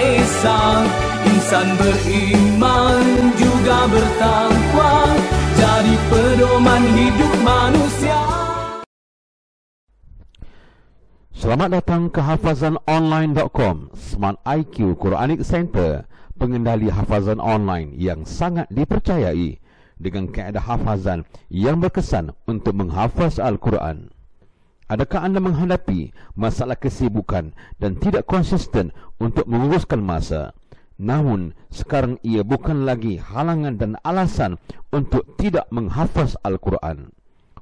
Esa. Insan beriman juga bertakwa, jadi pedoman hidup manusia. Selamat datang ke hafazanonline.com, Smart IQ Quranic Center, pengendali hafazan online yang sangat dipercayai dengan kaedah hafazan yang berkesan untuk menghafaz Al-Quran. Adakah anda menghadapi masalah kesibukan dan tidak konsisten untuk menguruskan masa? Namun, sekarang ia bukan lagi halangan dan alasan untuk tidak menghafaz Al-Quran.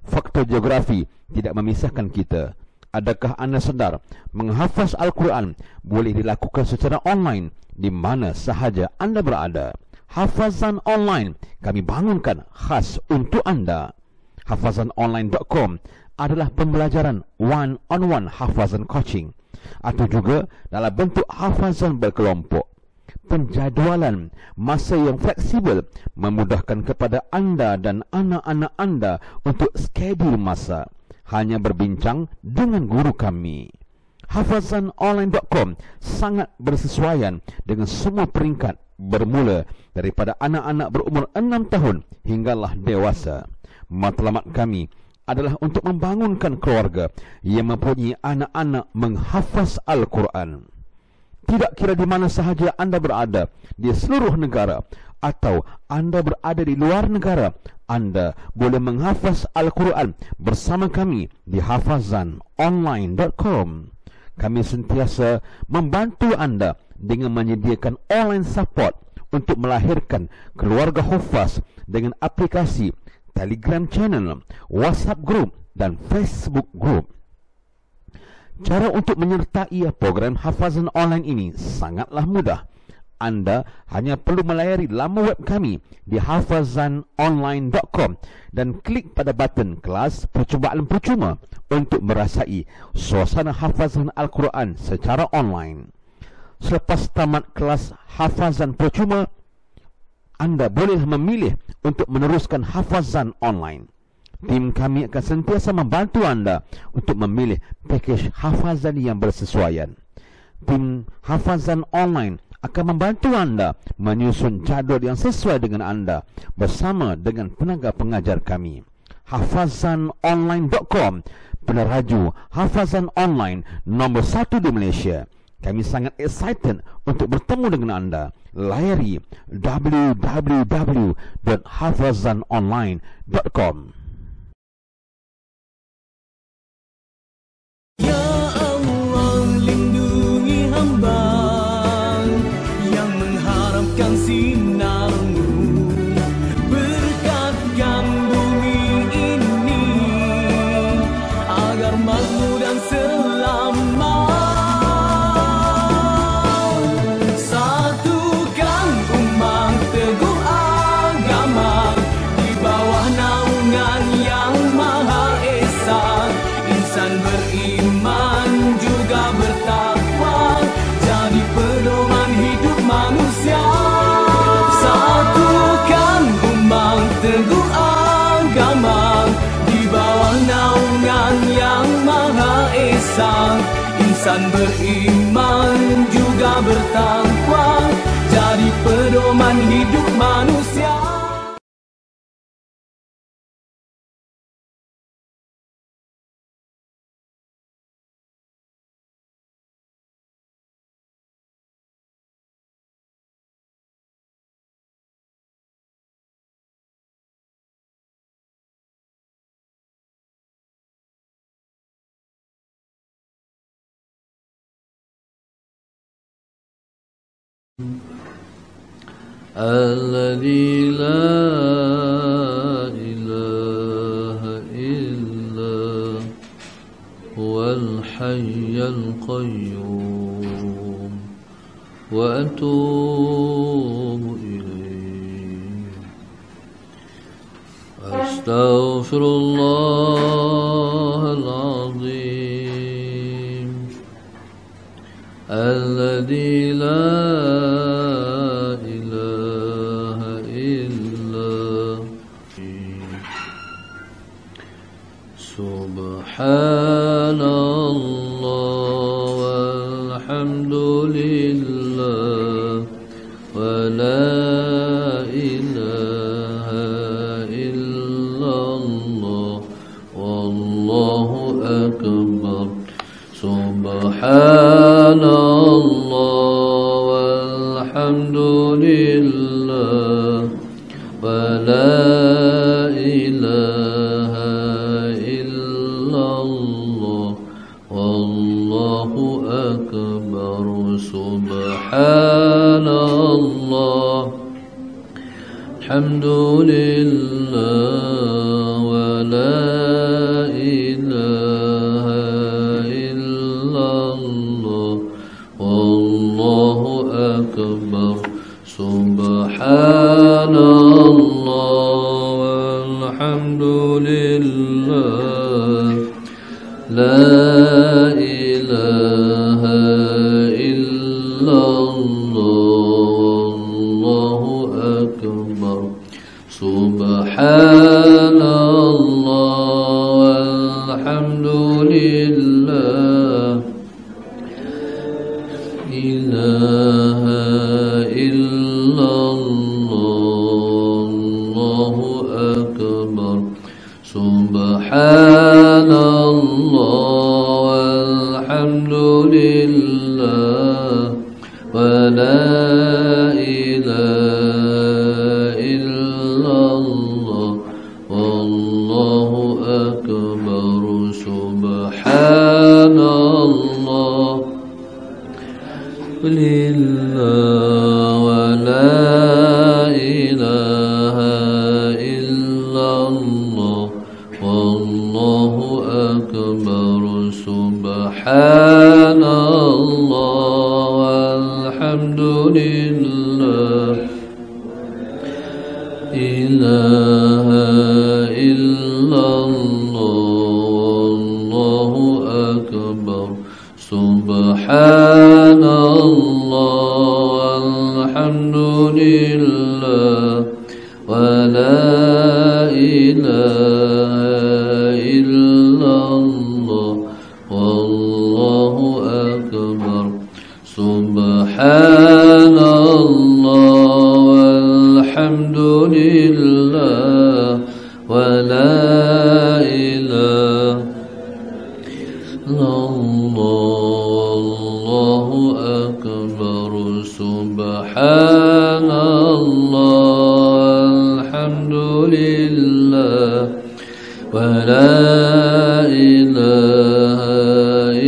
Faktor geografi tidak memisahkan kita. Adakah anda sedar menghafaz Al-Quran boleh dilakukan secara online di mana sahaja anda berada? Hafazan online kami bangunkan khas untuk anda. Hafazanonline.com adalah pembelajaran one-on-one hafazan coaching atau juga dalam bentuk hafazan berkelompok. Penjadualan masa yang fleksibel memudahkan kepada anda dan anak-anak anda untuk skedul masa. Hanya berbincang dengan guru kami. Hafazanonline.com sangat bersesuaian dengan semua peringkat, bermula daripada anak-anak berumur 6 tahun hinggalah dewasa. Matlamat kami adalah untuk membangunkan keluarga yang mempunyai anak-anak menghafaz Al-Quran. Tidak kira di mana sahaja anda berada di seluruh negara atau anda berada di luar negara, anda boleh menghafaz Al-Quran bersama kami di hafazanonline.com. Kami sentiasa membantu anda dengan menyediakan online support untuk melahirkan keluarga hufaz dengan aplikasi Telegram channel, WhatsApp group dan Facebook group. Cara untuk menyertai program hafazan online ini sangatlah mudah. Anda hanya perlu melayari laman web kami di hafazanonline.com dan klik pada button kelas percubaan percuma untuk merasai suasana hafazan Al-Quran secara online. Selepas tamat kelas hafazan percuma, anda boleh memilih untuk meneruskan hafazan online. Tim kami akan sentiasa membantu anda untuk memilih pakej hafazan yang bersesuaian. Tim hafazan online akan membantu anda menyusun jadual yang sesuai dengan anda bersama dengan tenaga pengajar kami. Hafazanonline.com, peneraju hafazan online nombor 1 di Malaysia. Kami sangat excited untuk bertemu dengan anda. Layari www.hafazanonline.com. Ya Allah, lindungi hamba yang mengharapkan sinar-Mu. Berkatkan bumi ini agar makmur dan selamat. Satukan umat teguh agama di bawah naungan Yang Maha Esa. Insan beriman juga bertakwa, jadi pedoman hidup manusia. Satukan umat teguh agama di bawah naungan Yang Maha Esa. Insan beriman juga bertakwa, jadi pedoman hidup manusia. الذي لا إله إلا هو الحي القيوم وأتوب إليه. أستغفر الله العظيم الذي لا إله إلا سبحان الله والحمد لله ولا إله إلا الله والله أكبر سبحان الله والحمد لله ولا إله إلا الله والله أكبر سبحان الله الحمد لله ولا إله إلا الله والله أكبر سبحان الله والحمد لله لا إله إلا الله والله أكبر سبحان الله والحمد لله إله إلا الله الله أكبر سبحان الله والحمد لله ولا إله إلا الله والله أكبر سبحان الله لله ولا إله إلا الله والله أكبر سبحان الله والحمد لله إله إلا الله والله أكبر سبحان الله والحمد لله ولا إله إلا الله والله أكبر سبحان الله والحمد لله ولا إله إلا الله والله أكبر سبحان الله الحمد لله ولا إله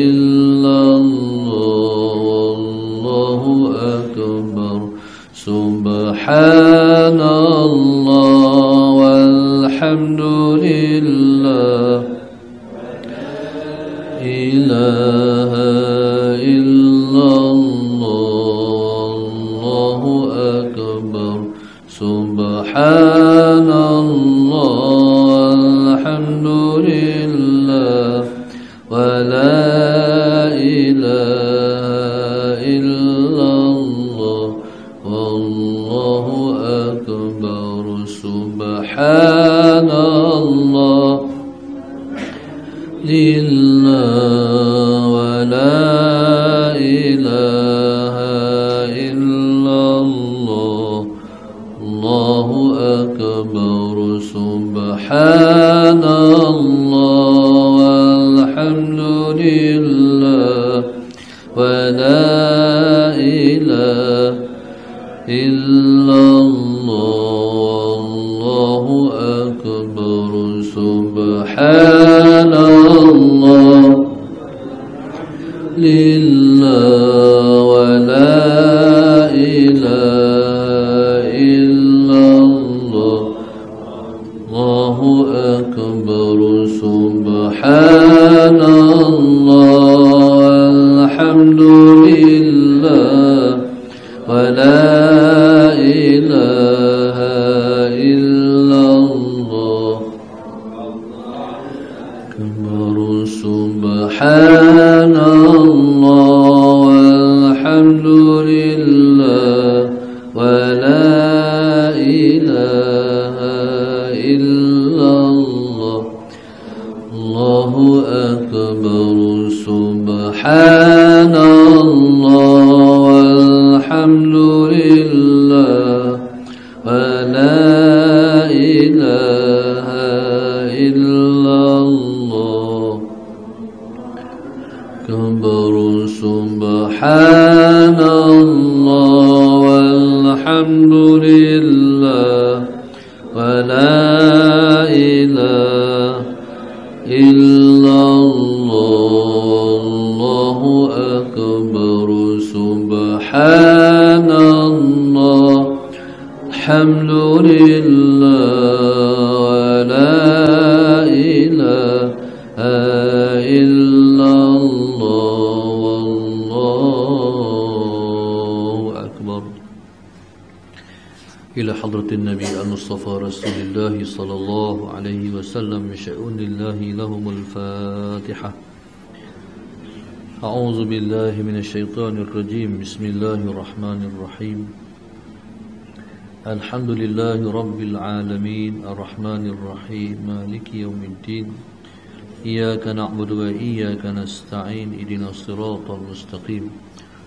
إلا الله والله أكبر سبحان الله والحمد لله إله إلا الله والله أكبر سبحان الله الحمد لله ولا إله إلا الله والله أكبر سبحان الله لله ولا إله إلا الله الله أكبر سبحان الله والحمد لله ولا إله إلا الله الله أكبر سبحان الله لله ولا إله إلا الله الله أكبر سبحان الله الحمد لله ولا إله إلا الله أكبر سبحان الله والحمد لله ولا إله إلا الله الله أكبر سبحان الله والحمد لله لله ولا إله إلا الله الله أكبر سبحان الله الحمد لله ولا إله إلا الله والله أكبر. إلى حضرة النبي المصطفى رسول الله صلى الله عليه وسلم بشأن الله لهم الفاتحة. أعوذ بالله من الشيطان الرجيم. بسم الله الرحمن الرحيم. الحمد لله رب العالمين الرحمن الرحيم مالك يوم الدين إياك نعبد وإياك نستعين اهدنا الصراط المستقيم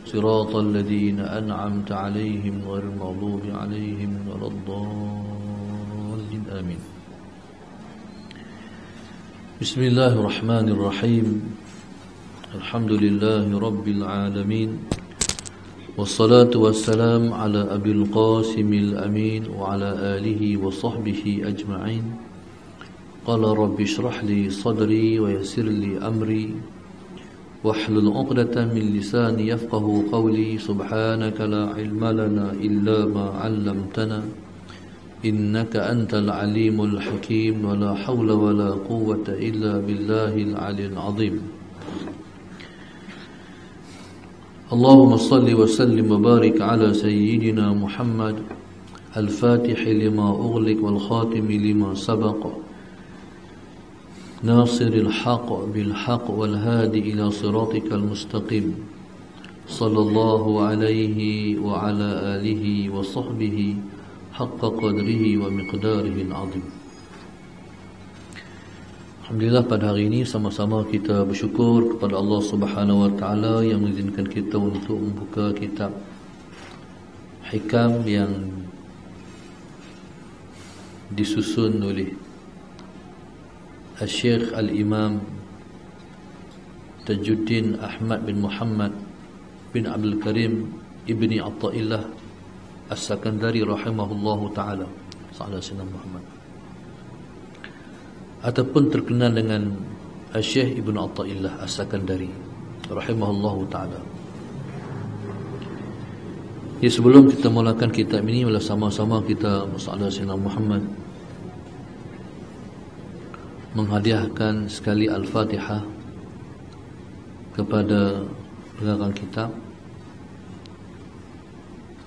صراط الذين أنعمت عليهم غير المغضوب عليهم ولا الضالين آمين. بسم الله الرحمن الرحيم. الحمد لله رب العالمين والصلاة والسلام على أبي القاسم الأمين وعلى آله وصحبه أجمعين. قال رب اشرح لي صدري ويسر لي أمري واحلل عقدة من لساني يفقه قولي. سبحانك لا علم لنا إلا ما علمتنا إنك أنت العليم الحكيم ولا حول ولا قوة إلا بالله العلي العظيم. اللهم صل وسلم وبارك على سيدنا محمد الفاتح لما أغلق والخاتم لما سبق ناصر الحق بالحق والهادي إلى صراطك المستقيم صلى الله عليه وعلى آله وصحبه حق قدره ومقداره العظيم. Alhamdulillah, pada hari ini sama-sama kita bersyukur kepada Allah Subhanahu wa taala yang mengizinkan kita untuk membuka kitab Hikam yang disusun oleh Al-Syekh Al-Imam Tajuddin Ahmad bin Muhammad bin Abdul Karim Ibni Atta'illah As-Sakandari rahimahullahu ta'ala Sallallahu Alaihi Muhammad, ataupun terkenal dengan Al-Syekh Ibn Atta'illah As-Sakandari rahimahullahu ta'ala. Ya, sebelum kita mulakan kitab ini, mula sama-sama kita Sallallahu Alaihi Muhammad menghadiahkan sekali Al-Fatihah kepada pengarang kitab,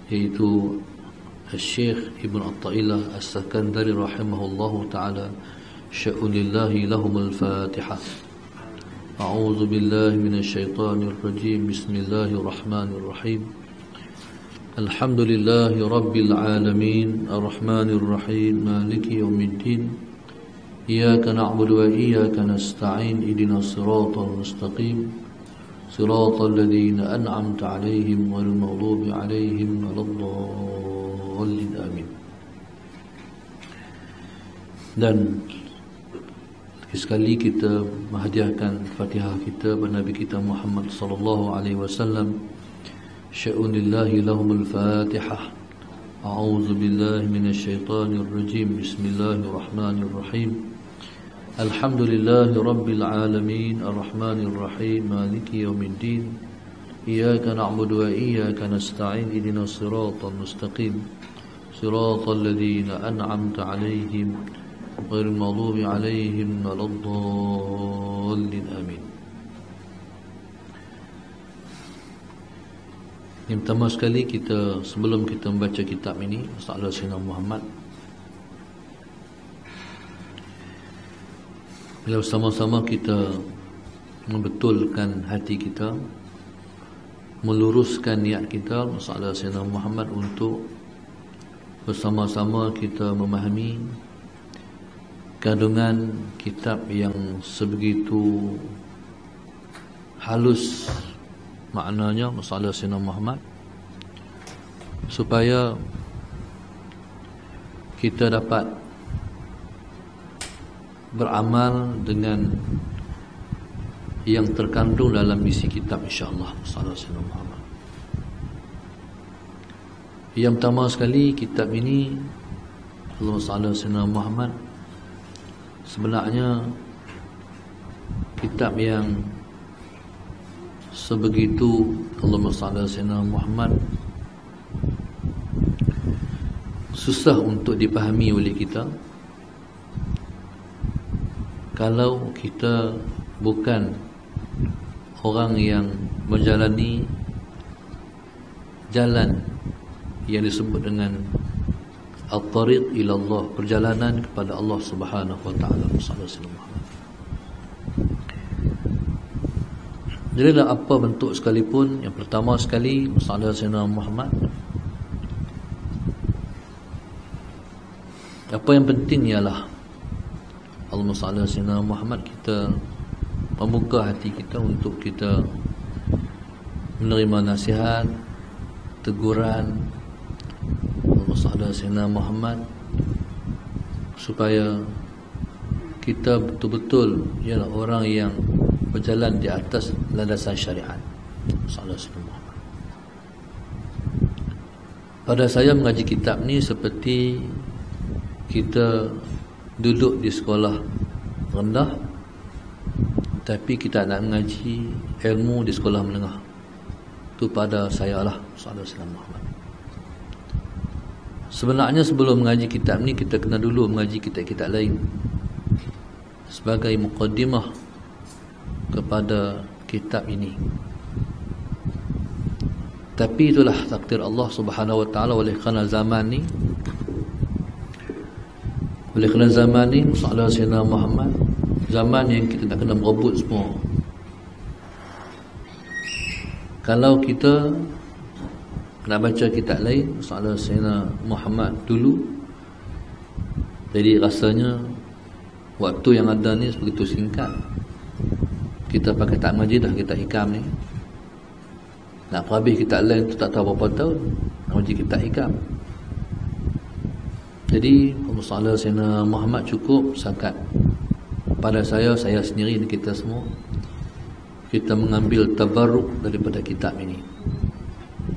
yaitu Al-Syekh Ibn Atta'illah As-Sakandari rahimahullahu ta'ala. Sya'unillahi lahumul Fatihah. A'udzu billahi minasyaitonir rajim. Bismillahirrahmanirrahim. Alhamdulillahi rabbil alamin arrahmanir rahim maliki yaumiddin إياك نعبد وإياك نستعين اهدنا الصراط المستقيم صراط الذين أنعمت عليهم غير المغضوب عليهم ولا الضالين آمين. Dan sekali kita menghadiahkan Fatihah kita kepada Nabi kita Muhammad sallallahu alaihi wasallam. Sya'unillahi lahumul Fatihah. A'udzu billahi minasyaitonir rajim. Bismillahirrahmanirrahim. Alhamdulillahi rabbil alamin arrahmanir rahim maliki yaumiddin iyyaka na'budu wa iyyaka nasta'in ihdinas siratal mustaqim siratal ladzina an'amta 'alaihim ghairil maghdubi 'alaihim waladdallin amin. Yang pertama sekali, kita sebelum kita membaca kitab ini Sallallahu Alaihi Muhammad, bila sama-sama kita membetulkan hati kita, meluruskan niat kita Sallallahu Alaihi Muhammad untuk bersama-sama kita memahami kandungan kitab yang sebegitu halus maknanya Sallallahu Alaihi Muhammad, supaya kita dapat beramal dengan yang terkandung dalam isi kitab, insya-Allah. Sallallahu alaihi wasallam. Yang pertama sekali, kitab ini Allahumma salli ala sayyidina Muhammad sebenarnya kitab yang sebegitu Allahumma salli ala sayyidina Muhammad susah untuk dipahami oleh kita kalau kita bukan orang yang menjalani jalan yang disebut dengan Al-Tariq ila Allah, perjalanan kepada Allah Subhanahu wa taala. Jadi dalam apa bentuk sekalipun, yang pertama sekali Sayyidina Sayyidina Muhammad, apa yang penting ialah Allahumma salli ala sayyidina Muhammad, kita membuka hati kita untuk kita menerima nasihat, teguran Allahumma salli ala sayyidina Muhammad, supaya kita betul-betul ialah orang yang berjalan di atas landasan syariat. Sallallahu alaihi wasallam. Pada saya mengaji kitab ni seperti kita duduk di sekolah rendah, tapi kita nak mengaji ilmu di sekolah menengah. Itu pada saya lah. Sallallahu alaihi wasallam. Sebenarnya sebelum mengaji kitab ni, kita kena dulu mengaji kitab-kitab lain sebagai muqaddimah kepada kitab ini. Tapi itulah takdir Allah Subhanahu wa taala. Oleh kerana zaman ni Sallallahu Alaihi Muhammad, zaman yang kita tak kena berebut semua. Kalau kita nak baca kitab lain Sallallahu Alaihi Muhammad dulu, jadi rasanya waktu yang ada ni begitu singkat. Kita pakai tak ngaji dah kitab hikam ni, nak habis kitab lain tu tak tahu berapa tahun nak ngaji kitab hikam. Jadi Sallallahu Alaihi Muhammad cukup sakat. Pada saya sendiri dan kita semua, kita mengambil tabarruk daripada kitab ini,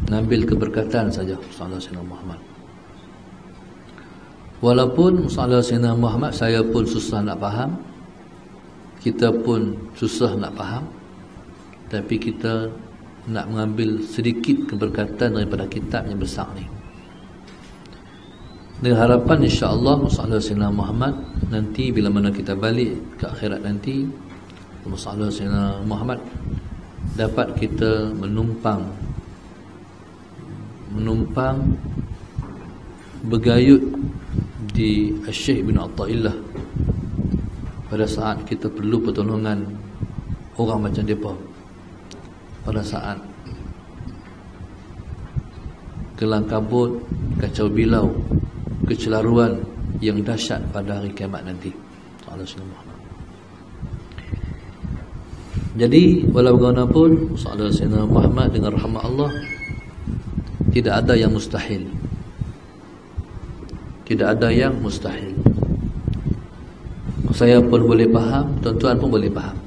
mengambil keberkatan saja Sallallahu Alaihi Muhammad. Walaupun Sallallahu Alaihi Muhammad saya pun susah nak faham, kita pun susah nak faham, tapi kita nak mengambil sedikit keberkatan daripada kitab yang besar ni. Dengan harapan insya-Allah Sallallahu Alaihi Muhammad nanti bila mana kita balik ke akhirat nanti, Sallallahu Alaihi Muhammad dapat kita menumpang bergayut di Syekh bin Athaillah pada saat kita perlu pertolongan orang macam depa, pada saat kelang kabut, kacau bilau, kecelaruan yang dahsyat pada hari kiamat nanti. Jadi walau bagaimanapun Sallallahu Alaihi Muhammad dengan rahmat Allah, tidak ada yang mustahil. Tidak ada yang mustahil. Saya pun boleh faham, tuan-tuan pun boleh faham.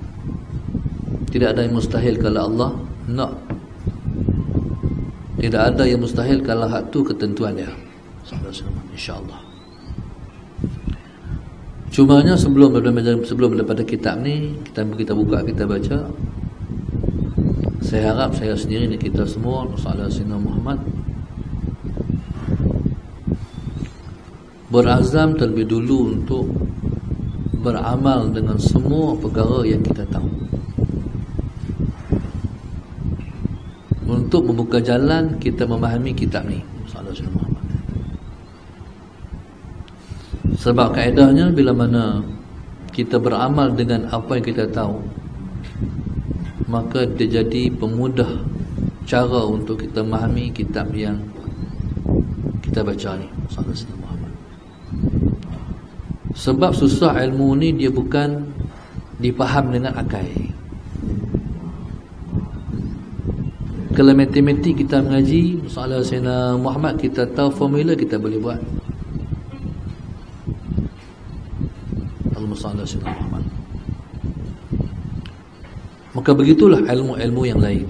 Tidak ada yang mustahil kalau Allah nak. Tidak ada yang mustahil kalau hak tu ketentuan dia. InsyaAllah. Cumanya sebelum daripada kitab ni kita buka, kita baca, saya harap saya sendiri dan kita semua Sallallahu Alaihi Muhammad berazam terlebih dulu untuk beramal dengan semua perkara yang kita tahu, untuk membuka jalan kita memahami kitab ni Sallallahu Alaihi Muhammad. Sebab kaedahnya bila mana kita beramal dengan apa yang kita tahu, maka dia jadi pemudah cara untuk kita memahami kitab yang kita baca ni Sallallahu Alaihi Muhammad. Sebab susah ilmu ni dia bukan dipaham dengan akal. Kalau matematik kita mengaji Sallallahu Alaihi Muhammad, kita tahu formula, kita boleh buat. Sallallahu Alaihi Muhammad. Maka begitulah ilmu-ilmu yang lain.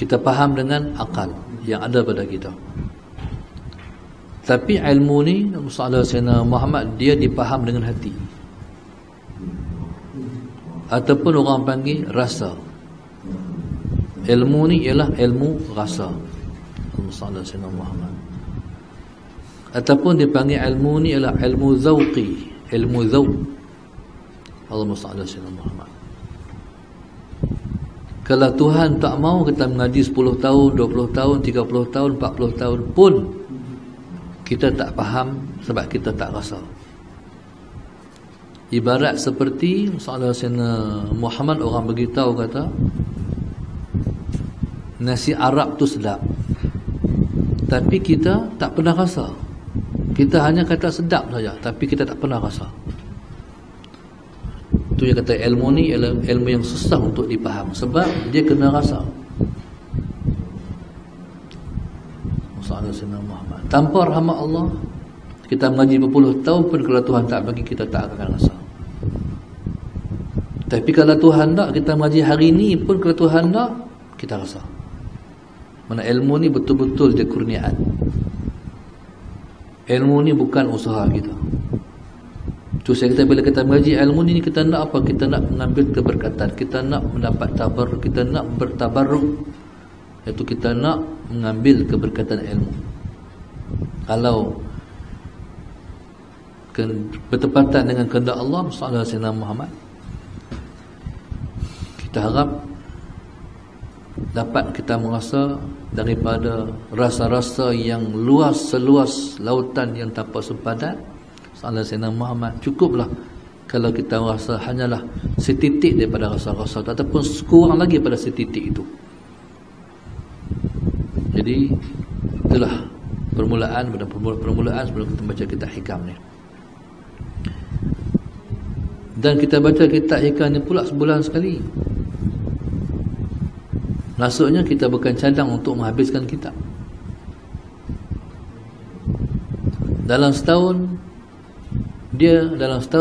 Kita faham dengan akal yang ada pada kita. Tapi ilmu ni, Sayyidina Sayyidina Muhammad, dia dipaham dengan hati. Ataupun orang panggil rasa. Ilmu ni ialah ilmu rasa. Sayyidina Sayyidina Muhammad. Ataupun dipanggil ilmu ni ialah ilmu zauqi, ilmu zauq. Allahumma salli ala sayyidina Muhammad. Kalau Tuhan tak mau kita mengaji 10 tahun, 20 tahun, 30 tahun, 40 tahun pun kita tak faham sebab kita tak rasa. Ibarat seperti Sayyidina Muhammad, orang beritahu kata nasi Arab tu sedap, tapi kita tak pernah rasa. Kita hanya kata sedap saja, tapi kita tak pernah rasa. Itu yang kata ilmu ni ialah ilmu yang susah untuk dipaham sebab dia kena rasa. Sayyidina Muhammad. Tanpa rahmat Allah, kita mengaji berpuluh tahun pun kalau Tuhan tak bagi, kita tak akan rasa. Tapi kalau Tuhan tak, kita mengaji hari ni pun kalau Tuhan tak, kita rasa. Mana ilmu ni betul-betul dia kurniaan. Ilmu ni bukan usaha kita. Tu saya kata bila kita mengaji ilmu ni, kita nak apa? Kita nak mengambil keberkatan, kita nak mendapat tabarruk, kita nak bertabarruk, iaitu kita nak mengambil keberkatan ilmu. Kalau bertepatan dengan kehendak Allah sallallahu alaihi wasallam Muhammad, kita harap dapat kita merasa daripada rasa-rasa yang luas seluas lautan yang tanpa sempadan. Sallallahu alaihi wasallam Muhammad, cukuplah kalau kita rasa hanyalah setitik daripada rasa-rasa ataupun kurang lagi pada setitik itu. Jadi itulah permulaan sebelum kita baca kitab hikam ni. Dan kita baca kitab hikam ni pula sebulan sekali. Maksudnya kita bukan cadang untuk menghabiskan kitab. Dalam setahun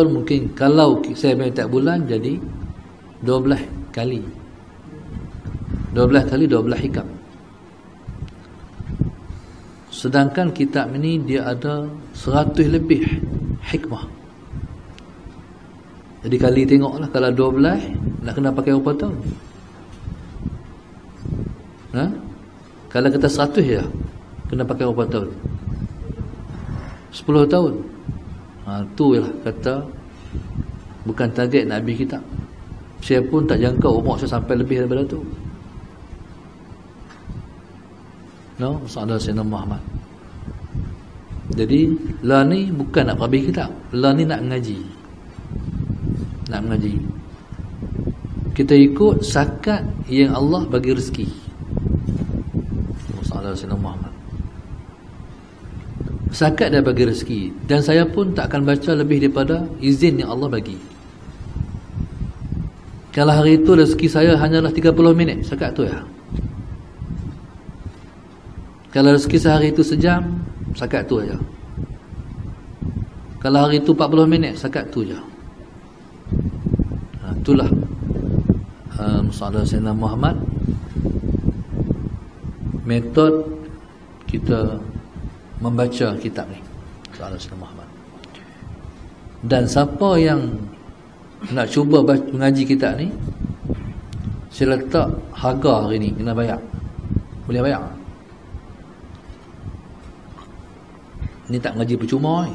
mungkin kalau saya main tiap bulan jadi 12 kali 12 hikam. Sedangkan kitab ini dia ada 100 lebih hikmah. Jadi kali tengoklah, kalau 12 nak kena pakai berapa tahun? Kalau kita 100 ya, kena pakai berapa tahun? 10 tahun. Tu lah kata bukan target nak habis kitab. Saya pun tak jangka umur saya sampai lebih daripada tu. Sayyidina Muhammad. Jadi lah ni bukan nak habis kitab, lah ni nak mengaji. Kita ikut zakat yang Allah bagi rezeki. Sayyidina Muhammad. Zakat dia bagi rezeki, dan saya pun tak akan baca lebih daripada izin yang Allah bagi. Kalau hari itu rezeki saya hanyalah 30 minit, zakat tu ya. Kalau rezeki sehari itu sejam, zakat tu aja. Kalau hari itu 40 minit, zakat tu aja. Itulah Sayyidina Muhammad, metod kita membaca kitab ni. Sayyidina Muhammad. Dan siapa yang nak cuba mengaji kitab ni, saya letak harga hari ni, kena bayar. Boleh bayar? Ni tak mengaji percuma ni.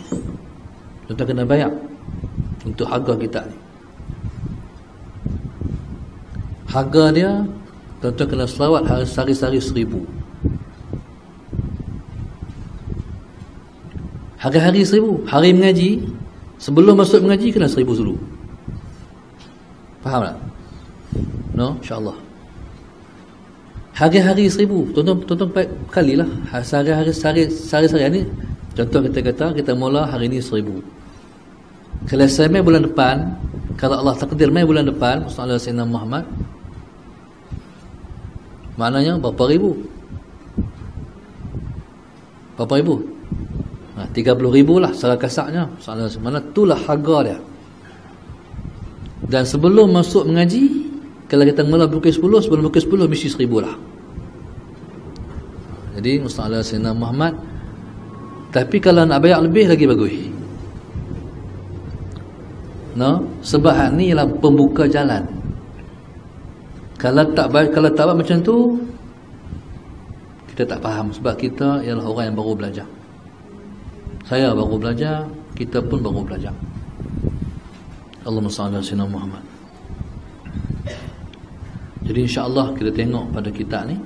Tuan-tuan kena bayar untuk harga kitab ni. Harga dia, tuan-tuan kena selawat sehari-hari 1000. Hari-hari 1000. Hari mengaji, sebelum masuk mengaji kena 1000 dulu. Faham tak? InsyaAllah. Hari-hari 1000. Tuan-tuan kalilah. Sehari-hari ni. Contoh kita kata, kita mula hari ni 1000. Kalau saya main bulan depan, kalau Allah takdir main bulan depan, Sayyidina Muhammad, maknanya berapa ribu? 30,000 lah secara kasarnya. Mana itulah harga dia. Dan sebelum masuk mengaji, kalau kita mula pukul 10, sebelum pukul 10 mesti 1000 lah. Jadi Mustalah Sayyidina Muhammad. Tapi kalau nak bayar lebih lagi bagus. Sebab ni ialah pembuka jalan. Kalau tak buat macam tu, kita tak faham. Sebab kita ialah orang yang baru belajar. Saya baru belajar, kita pun baru belajar. Allahumma salli ala sayyidina Muhammad. Jadi insya-Allah kita tengok pada kitab ni.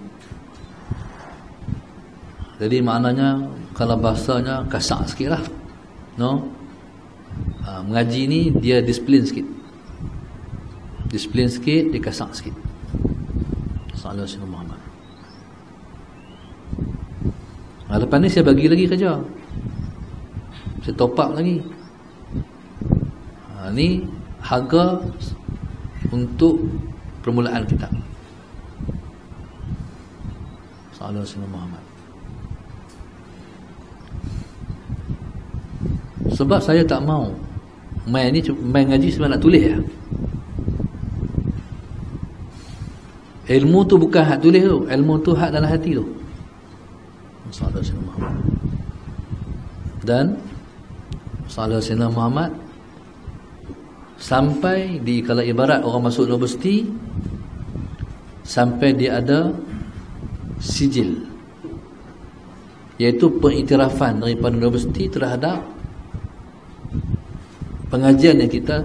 Jadi maknanya kalau bahasanya kasar sikit lah, mengaji ni dia disiplin sikit, dia kasar sikit. Sallallahu alaihi Muhammad. Lepas ni saya bagi lagi kerja, saya top up lagi. Ni harga untuk permulaan kita. Sallallahu alaihi Muhammad. Sebab saya tak mau main ngaji sebab nak tulis ya. Ilmu tu bukan hak tulis tu, ilmu tu hak dalam hati tu. Sallallahu alaihi Muhammad. Dan sallallahu alaihi Muhammad sampai di, kalau ibarat orang masuk universiti, sampai dia ada sijil, iaitu pengiktirafan daripada universiti terhadap pengajian yang kita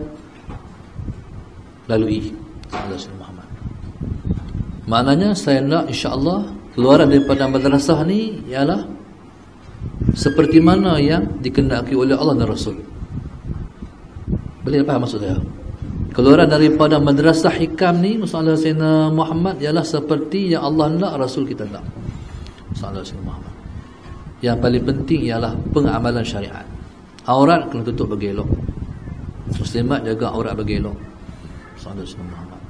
lalui. Sallallahu alaihi Muhammad. Maknanya saya nak insya-Allah keluaran daripada madrasah ni ialah seperti mana yang dikehendaki oleh Allah dan Rasul. Boleh faham maksud saya? Keluaran daripada madrasah hikam ni Musallallahu Sayyidina Muhammad ialah seperti yang Allah nak, Rasul kita nak. Musallallahu Sayyidina Muhammad. Yang paling penting ialah pengamalan syariat. Aurat kena tutup bagi elok. Muslimat jaga aurat bagi elok. Musallallahu Sayyidina Muhammad.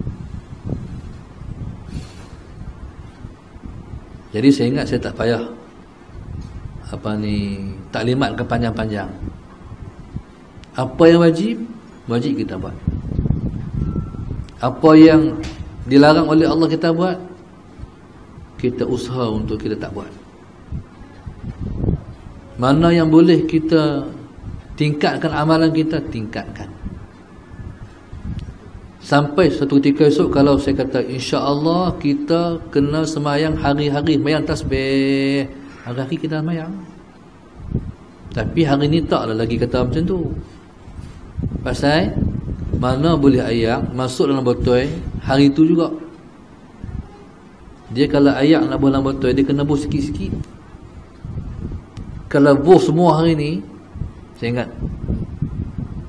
Jadi saya ingat saya tak payah taklimat panjang-panjang. Apa yang wajib kita buat. Apa yang dilarang oleh Allah kita buat, kita usaha untuk kita tak buat. Mana yang boleh kita tingkatkan amalan kita, tingkatkan. Sampai satu ketika esok kalau saya kata insya-Allah kita kena semayang hari-hari, semayang tasbih, hari-hari kita semayang. Tapi hari ni taklah lagi kata macam tu. Pasal mana boleh ayak masuk dalam botol hari tu juga. Dia kalau ayak nak buang dalam botol, dia kena buh sikit-sikit. Kalau buh semua hari ni, saya ingat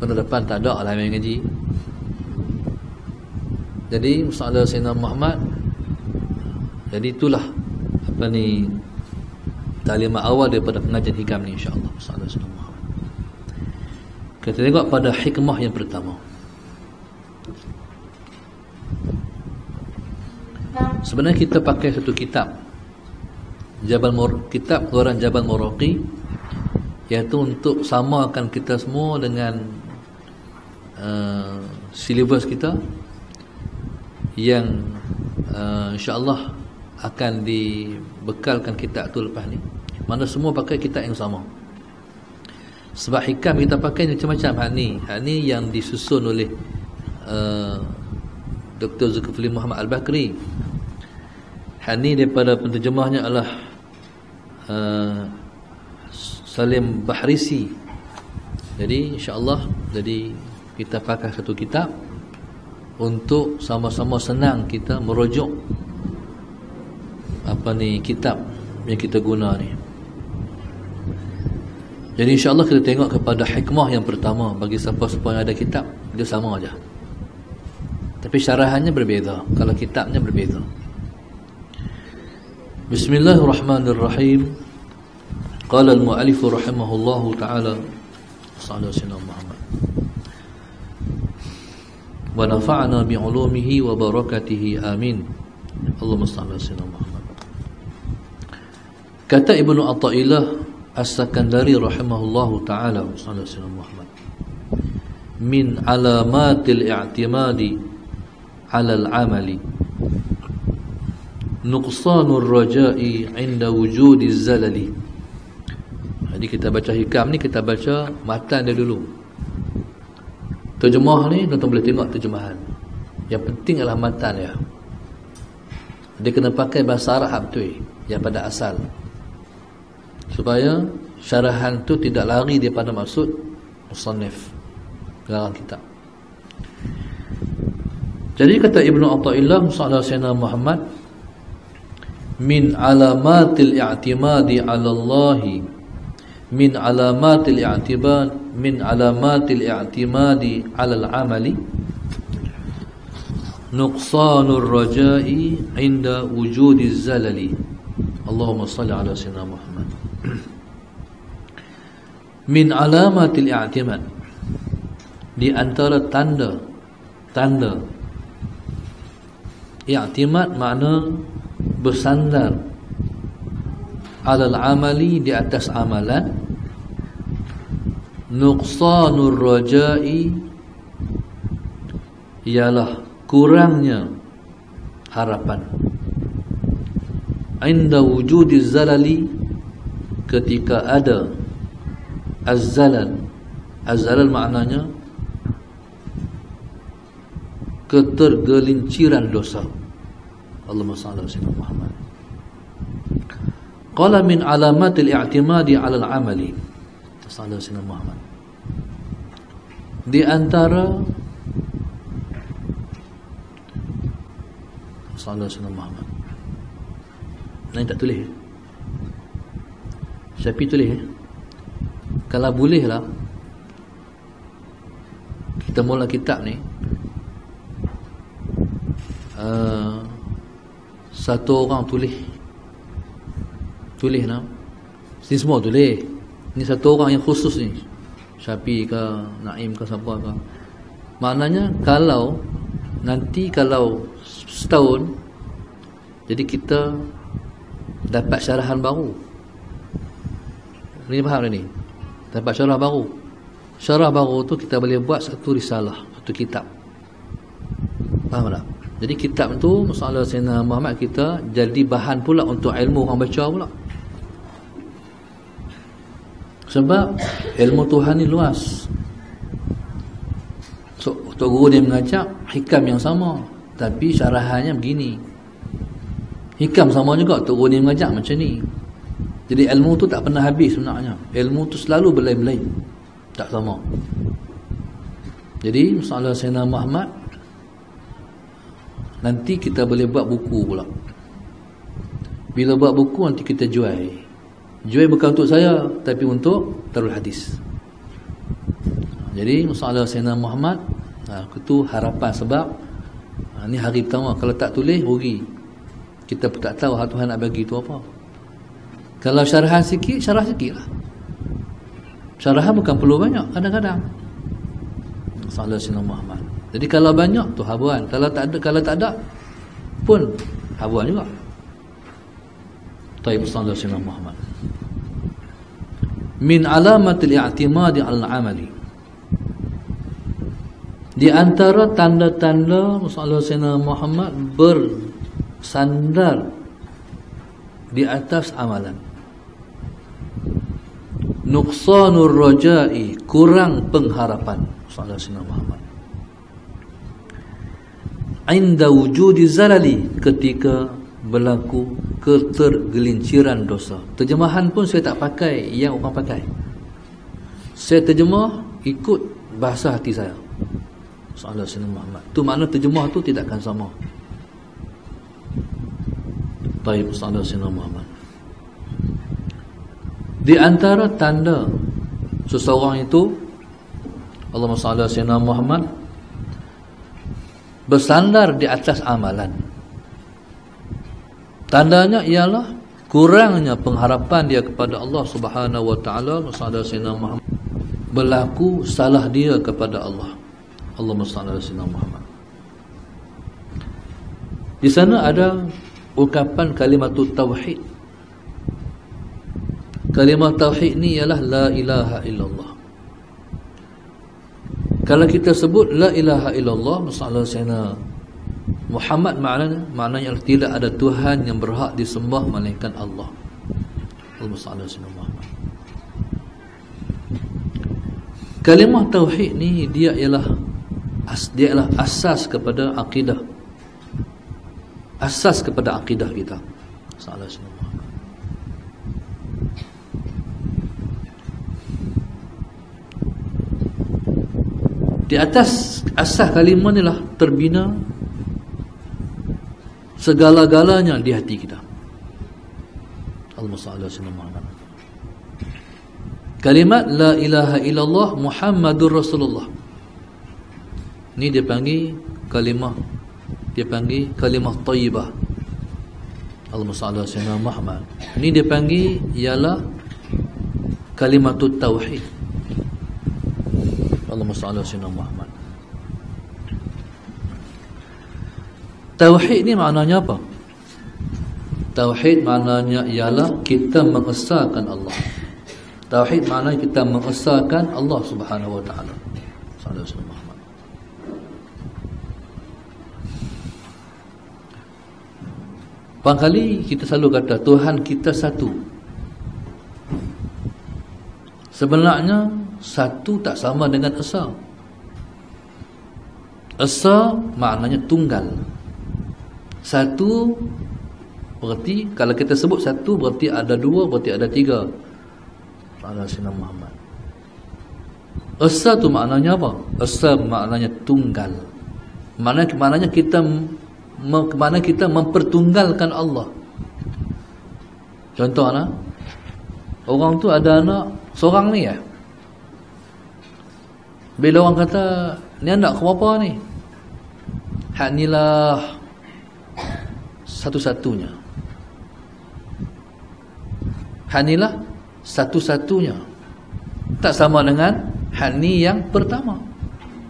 pada depan tak ada lah main ngaji. Jadi Musallallahu Sayyidina Muhammad. Jadi itulah taklimat awal daripada pengajian hikam ni insya-Allah. Musallallahu Sayyidina Muhammad. Kita tengok pada hikmah yang pertama. Sebenarnya kita pakai satu kitab kitab keluaran Jabal Muraqi, iaitu untuk samakan kita semua dengan silibus kita yang insya-Allah akan dibekalkan kitab tu lepas ni. Mana semua pakai kitab yang sama. Sebab hikam kita pakai macam-macam. Hak ni yang disusun oleh Dr. Zulkifli Muhammad Al-Bakri. Hak ni daripada penterjemahnya adalah Salim Bahrisi. Jadi insya-Allah kita pakai satu kitab untuk sama-sama senang kita merujuk kitab yang kita guna ni. Jadi insya-Allah kita tengok kepada hikmah yang pertama. Bagi siapa-siapa yang ada kitab, dia sama aja. Tapi syarahannya berbeza. Kalau kitabnya berbeza. Bismillahirrahmanirrahim. Qala al-mu'allif rahimahullahu ta'ala sallallahu alaihi Muhammad. Wa nafa'na bi'ulumihi wa barakatihi amin. Allahumma salli ala sayyidina Muhammad. Kata Ibnu Athaillah As-Sakandari rahimahullahu ta'ala sallallahu alaihi Muhammad, min alamatil i'timadi 'ala al-'amali nuqsanur raja'i 'inda wujudi zalali. Jadi kita baca hikam ni, kita baca matan dia dulu. Terjemah ni tuan-tuan boleh tengok terjemahan. Yang penting adalah matan dia. Dia kena pakai bahasa Arab betul yang pada asal, supaya syarahan tu tidak lari daripada maksud musannif garang kitab. Jadi kata Ibnu Athaillah sallallahu alaihi wasallam Muhammad, min alamatil i'timadi 'ala Allah, min alamatil i'timadi 'ala al-'amali nuqsanur raja'i 'inda wujudi zalali. Allahumma salli ala sayyidina Muhammad. Min alamatil i'timad, di antara tanda i'timad makna bersandar, alal amali, di atas amalan, nuqsanur raja'i, ialah kurangnya harapan, inda wujudi zalali, ketika ada az-zalal. Az-zalal maknanya ketergelinciran dosa. Allahumma salli ala sayyidina Muhammad. Qala min alamatil i'timadi 'ala al-'amali. Sallallahu alaihi wasallam Muhammad. Di antara sallallahu alaihi wasallam Muhammad. Ini tak tulis. Siapa tulis? Kalau boleh lah kita mula kitab ni, satu orang tulis nama. Ini semua tulis. Ini satu orang yang khusus ni, Syafi ke Naim ke siapa ke. Maknanya kalau nanti setahun, jadi kita dapat syarahan baru. Ini faham ni? Dapat syarah baru. Syarah baru tu kita boleh buat satu risalah, satu kitab. Faham tak? Jadi kitab tu masalah Sayyidina Muhammad kita jadi bahan pula untuk ilmu orang baca pula. Sebab ilmu Tuhan ni luas. So, Tok Guru dia mengajak hikam yang sama, tapi syarahannya begini. Hikam sama juga, Tok Guru dia mengajak macam ni. Jadi ilmu tu tak pernah habis sebenarnya. Ilmu tu selalu berlain-lain, tak sama. Jadi masalah Sayyidina Muhammad, nanti kita boleh buat buku pula. Bila buat buku nanti kita jual. Jual bukan untuk saya, tapi untuk Darul Hadis. Jadi masalah Sayyidina Muhammad, itu harapan. Sebab ni hari pertama, kalau tak tulis rugi. Kita pun tak tahu Tuhan nak bagi tu apa. Kalau syarahan sikit, syarah sikit lah. Syarahan bukan perlu banyak, kadang-kadang. Masalah Sayyidina Muhammad. Jadi kalau banyak tu habuan, kalau tak ada pun habuan juga. Taib sallallahu alaihi wasallam Muhammad. Min alamatil i'timadi 'ala al-'amali. Di antara tanda-tanda masalah Sayyidina Muhammad bersandar di atas amalan. Nuqsanur raja'i, kurang pengharapan masalah Sayyidina Muhammad. Inda wujudi zalali, ketika berlaku ketergelinciran dosa. Terjemahan pun saya tak pakai yang orang pakai. Saya terjemah ikut bahasa hati saya. Sallallahu alaihi wasallam Muhammad. Tu makna terjemah tu tidak akan sama. Taib sallallahu alaihi wasallam Muhammad. Di antara tanda seseorang itu, Allahumma salli ala sayyidina Muhammad, bersandar di atas amalan. Tandanya ialah kurangnya pengharapan dia kepada Allah Subhanahu wa taala. Masalah Sayyidina Muhammad, berlaku salah dia kepada Allah. Allahumma salli ala sayyidina Muhammad. Di sana ada ucapan kalimatut tauhid. Kalimat tauhid ni ialah la ilaha illallah. Kalau kita sebut la ilaha illallah, masalah Sayyidina Muhammad maknanya tidak ada Tuhan yang berhak disembah melainkan Allah. Allahumma salli ala sayyidina Muhammad. Kalimah tauhid ni dia ialah asas kepada akidah. Asas kepada akidah kita. Sallallahu alaihi wasallam. Di atas asas kalimah ni lah terbina segala-galanya di hati kita. Allahumma salli ala sayyidina Muhammad. Kalimat la ilaha illallah Muhammadur Rasulullah. Ni dia panggil kalimah thayyibah. Allahumma salli ala sayyidina Muhammad. Ni dia panggil ialah kalimatut tauhid. Allahumma salli ala sayyidina Muhammad. Tauhid ni maknanya apa? Tauhid maknanya ialah kita mengesahkan Allah. Tauhid maknanya kita mengesahkan Allah Subhanahu wa taala. Sallallahu alaihi wasallam. Barangkali kita selalu kata Tuhan kita satu. Sebenarnya satu tak sama dengan esa. Esa maknanya tunggal. Satu berarti kalau kita sebut satu berarti ada dua, berarti ada tiga. Sayyidina Muhammad. Esa tu maknanya apa? Esa maknanya tunggal. Maknanya kita mempertunggalkan Allah. Contohnya, orang tu ada anak seorang ni ya. Bila orang kata, ni anak ke berapa ni? Hak inilah satu-satunya. Hak inilah satu-satunya. Tak sama dengan hak ni yang pertama.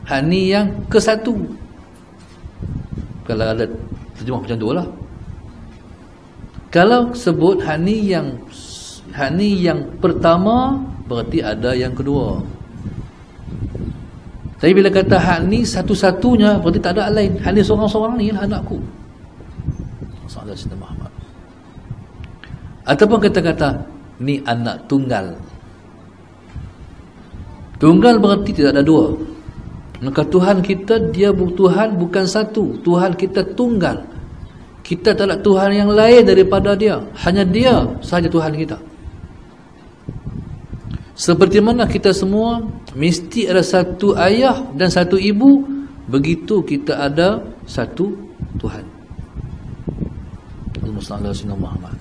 Hak ni yang ke satu. Kalau ada terjemah macam tu lah. Kalau sebut hak ni yang pertama, berarti ada yang kedua. Tapi bila kata hak ni satu-satunya, berarti tak ada lain. Hak ni seorang-seorang ni lah anakku. Sallallahu alaihi wasallam. Ataupun kata-kata ni anak tunggal. Tunggal berarti tidak ada dua. Maka Tuhan kita, dia Tuhan bukan satu. Tuhan kita tunggal. Kita tak ada Tuhan yang lain daripada dia. Hanya dia sahaja Tuhan kita. Seperti mana kita semua mesti ada satu ayah dan satu ibu, begitu kita ada satu Tuhan. Allahumma salli ala sayyidina Muhammad.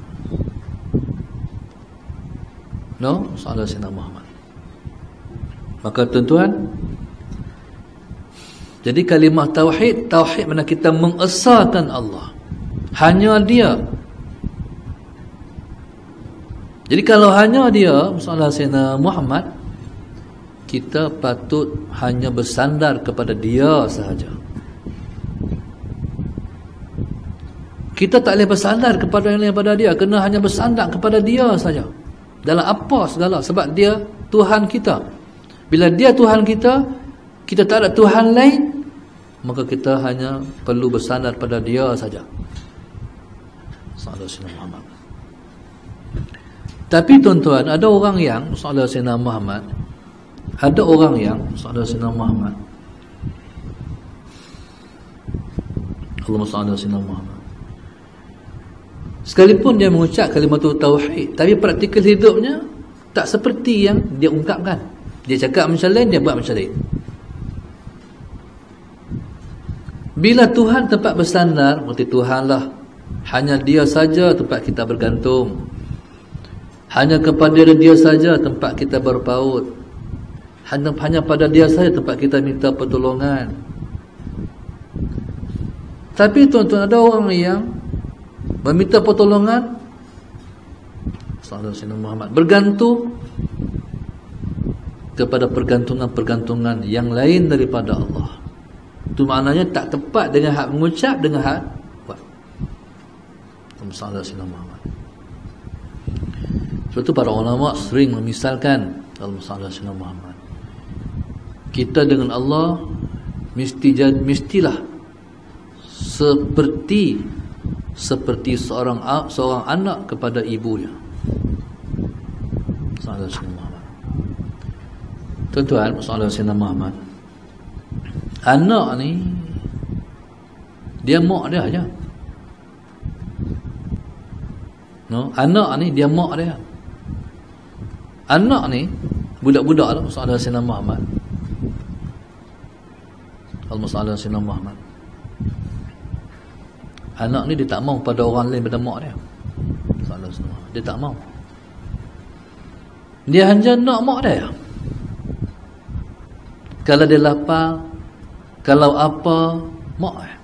No, sallallahu alaihi wasallam. Maka tuan-tuan, jadi kalimah tauhid mana kita mengesahkan Allah. Hanya dia. Jadi kalau hanya dia, sallallahu alaihi wasallam Muhammad, kita patut hanya bersandar kepada dia sahaja. Kita tak boleh bersandar kepada yang lain daripada dia, kena hanya bersandar kepada dia saja. Dalam apa segala, sebab dia Tuhan kita. Bila dia Tuhan kita, kita tak ada Tuhan lain, maka kita hanya perlu bersandar pada dia saja. Sallallahu alaihi wasallam Muhammad. Tapi tuan-tuan, ada orang yang sallallahu alaihi wasallam Muhammad, ada orang yang sallallahu alaihi wasallam Muhammad, Allahumma salli ala sayyidina Muhammad, sekalipun dia mengucap kalimat tauhid, tapi praktikal hidupnya tak seperti yang dia ungkapkan. Dia cakap macam lain, dia buat macam lain. Bila Tuhan tempat bersandar, berarti Tuhanlah. Hanya dia saja tempat kita bergantung. Hanya kepada dia saja tempat kita berpaut. Hanya pada dia saja tempat kita minta pertolongan. Tapi tuan-tuan, ada orang yang meminta pertolongan sallallahu alaihi wasallam Muhammad, bergantung kepada pergantungan-pergantungan yang lain daripada Allah. Itu maknanya tak tepat dengan hak mengucap, dengan hak buat. Sallallahu alaihi wasallam Muhammad. Sebab itu para ulama sering memisalkan sallallahu alaihi wasallam Muhammad, kita dengan Allah mestilah seperti seorang anak kepada ibunya. Sallallahu alaihi wasallam. Tuan-tuan, sallallahu alaihi wasallam, anak ni dia mak dia aja. No, anak ni dia mak dia. Anak ni budak-budak lah, sallallahu alaihi wasallam Muhammad. Allahumma salli ala sayyidina Muhammad. Anak ni dia tak mau pada orang lain pada mak dia. Sallallahu alaihi wasallam. Dia tak mau. Dia hanya nak mak dia. Kalau dia lapar, kalau apa, mak dia.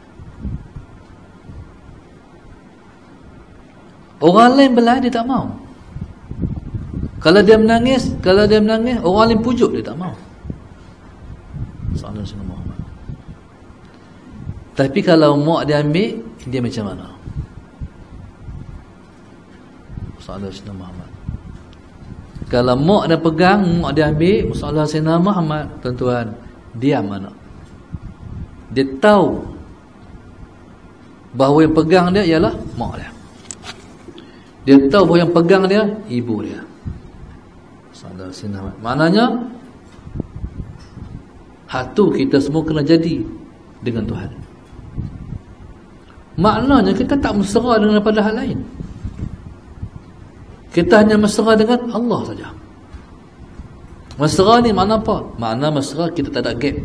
Orang lain belah dia tak mau. Kalau dia menangis, orang lain pujuk dia tak mau. Sallallahu alaihi wasallam. Tapi kalau mak dia ambil, dia macam mana? Sallallahu alaihi wasallam. Kalau mak dia pegang, mak dia ambil, sallallahu alaihi wasallam Muhammad, tuan-tuan, dia mana? Dia tahu bahawa yang pegang dia ialah mak dia. Dia tahu bahawa yang pegang dia ibu dia. Sallallahu alaihi wasallam. Maknanya hak tu kita semua kena jadi dengan Tuhan. Maknanya kita tak mesra dengan daripada hal lain. Kita hanya mesra dengan Allah saja. Mesra ni makna apa? Makna mesra kita tak ada gap.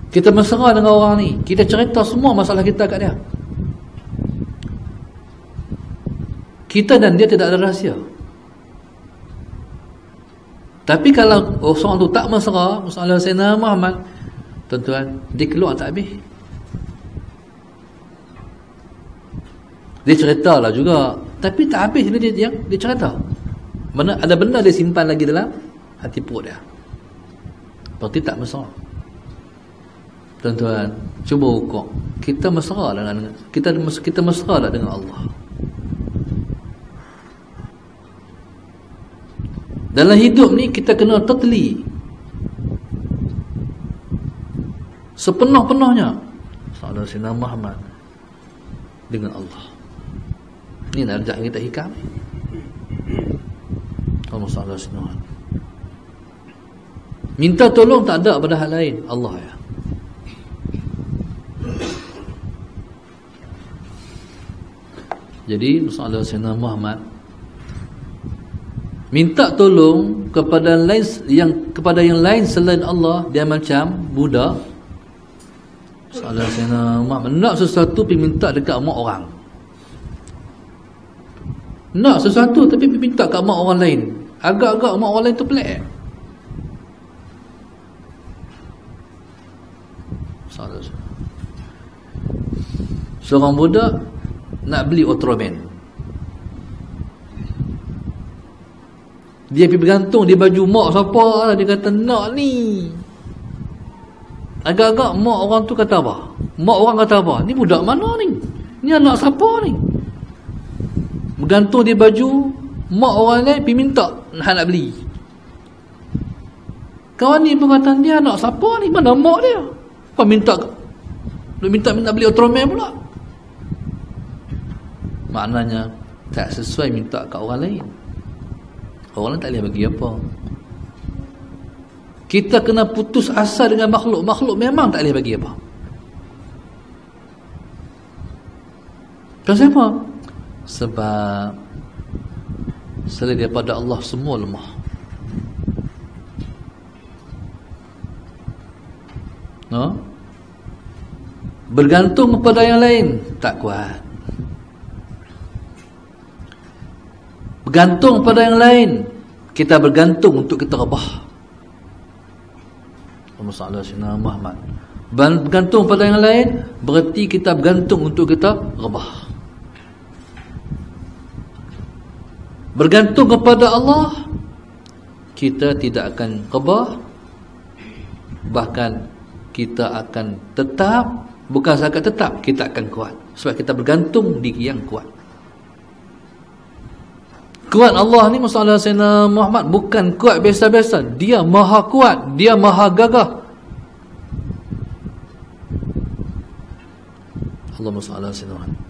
Kita mesra dengan orang ni, kita cerita semua masalah kita kat dia. Kita dan dia tidak ada rahsia. Tapi kalau orang tu tak mesra, masalah Sayyidina Muhammad, tuan-tuan, dia keluar tak habis. Dia ceritalah juga, tapi tak habis dia cerita. Mana ada benda dia simpan lagi dalam hati perut dia. Berarti tak mesra. Tuan-tuan, cuba ukur. Kita mesra lah dengan kita mesra lah dengan Allah. Dalam hidup ni kita kena teteli sepenuh-penuhnya sallallahu alaihi wasallam Muhammad dengan Allah. Ini nak ajak kita hikam. Allah sallallahu alaihi wasallam. Minta tolong tak ada pada hal lain, Allah ya. Jadi sallallahu alaihi wasallam Muhammad minta tolong kepada yang lain selain Allah, dia macam budak. Sallallahu alaihi wasallam Muhammad nak sesuatu pergi minta dekat mak orang. Nak sesuatu tapi pergi minta kat mak orang lain. Agak-agak mak orang lain tu pelik. Sallallahu alaihi wasallam. Seorang budak nak beli Ultraman. Dia pergi bergantung di baju mak siapa lah. Dia kata nak ni. Agak-agak mak orang tu kata apa? Mak orang kata apa? Ni budak mana ni? Ni anak siapa ni? Bergantung di baju mak orang lain pergi minta nak beli. Kawan ni pun kata dia anak siapa ni? Mana mak dia? Apa minta beli Ultraman pula? Maknanya tak sesuai minta kat orang lain. Orang lain tak boleh bagi apa. Kita kena putus asa dengan makhluk. Makhluk memang tak boleh bagi apa. Kenapa? Sebab selain daripada Allah semua lemah. No? Bergantung kepada yang lain tak kuat. Bergantung pada yang lain, kita bergantung untuk kita rebah. Allahumma salli ala Muhammad. Bergantung pada yang lain berarti kita bergantung untuk kita rebah. Bergantung kepada Allah, kita tidak akan rebah, bahkan kita akan tetap, bukan sahaja tetap, kita akan kuat. Sebab kita bergantung di yang kuat. Kuat Allah ni masalah Sayyidina Muhammad bukan kuat biasa-biasa. Dia maha kuat, dia maha gagah. Allahumma salli ala sayyidina Muhammad.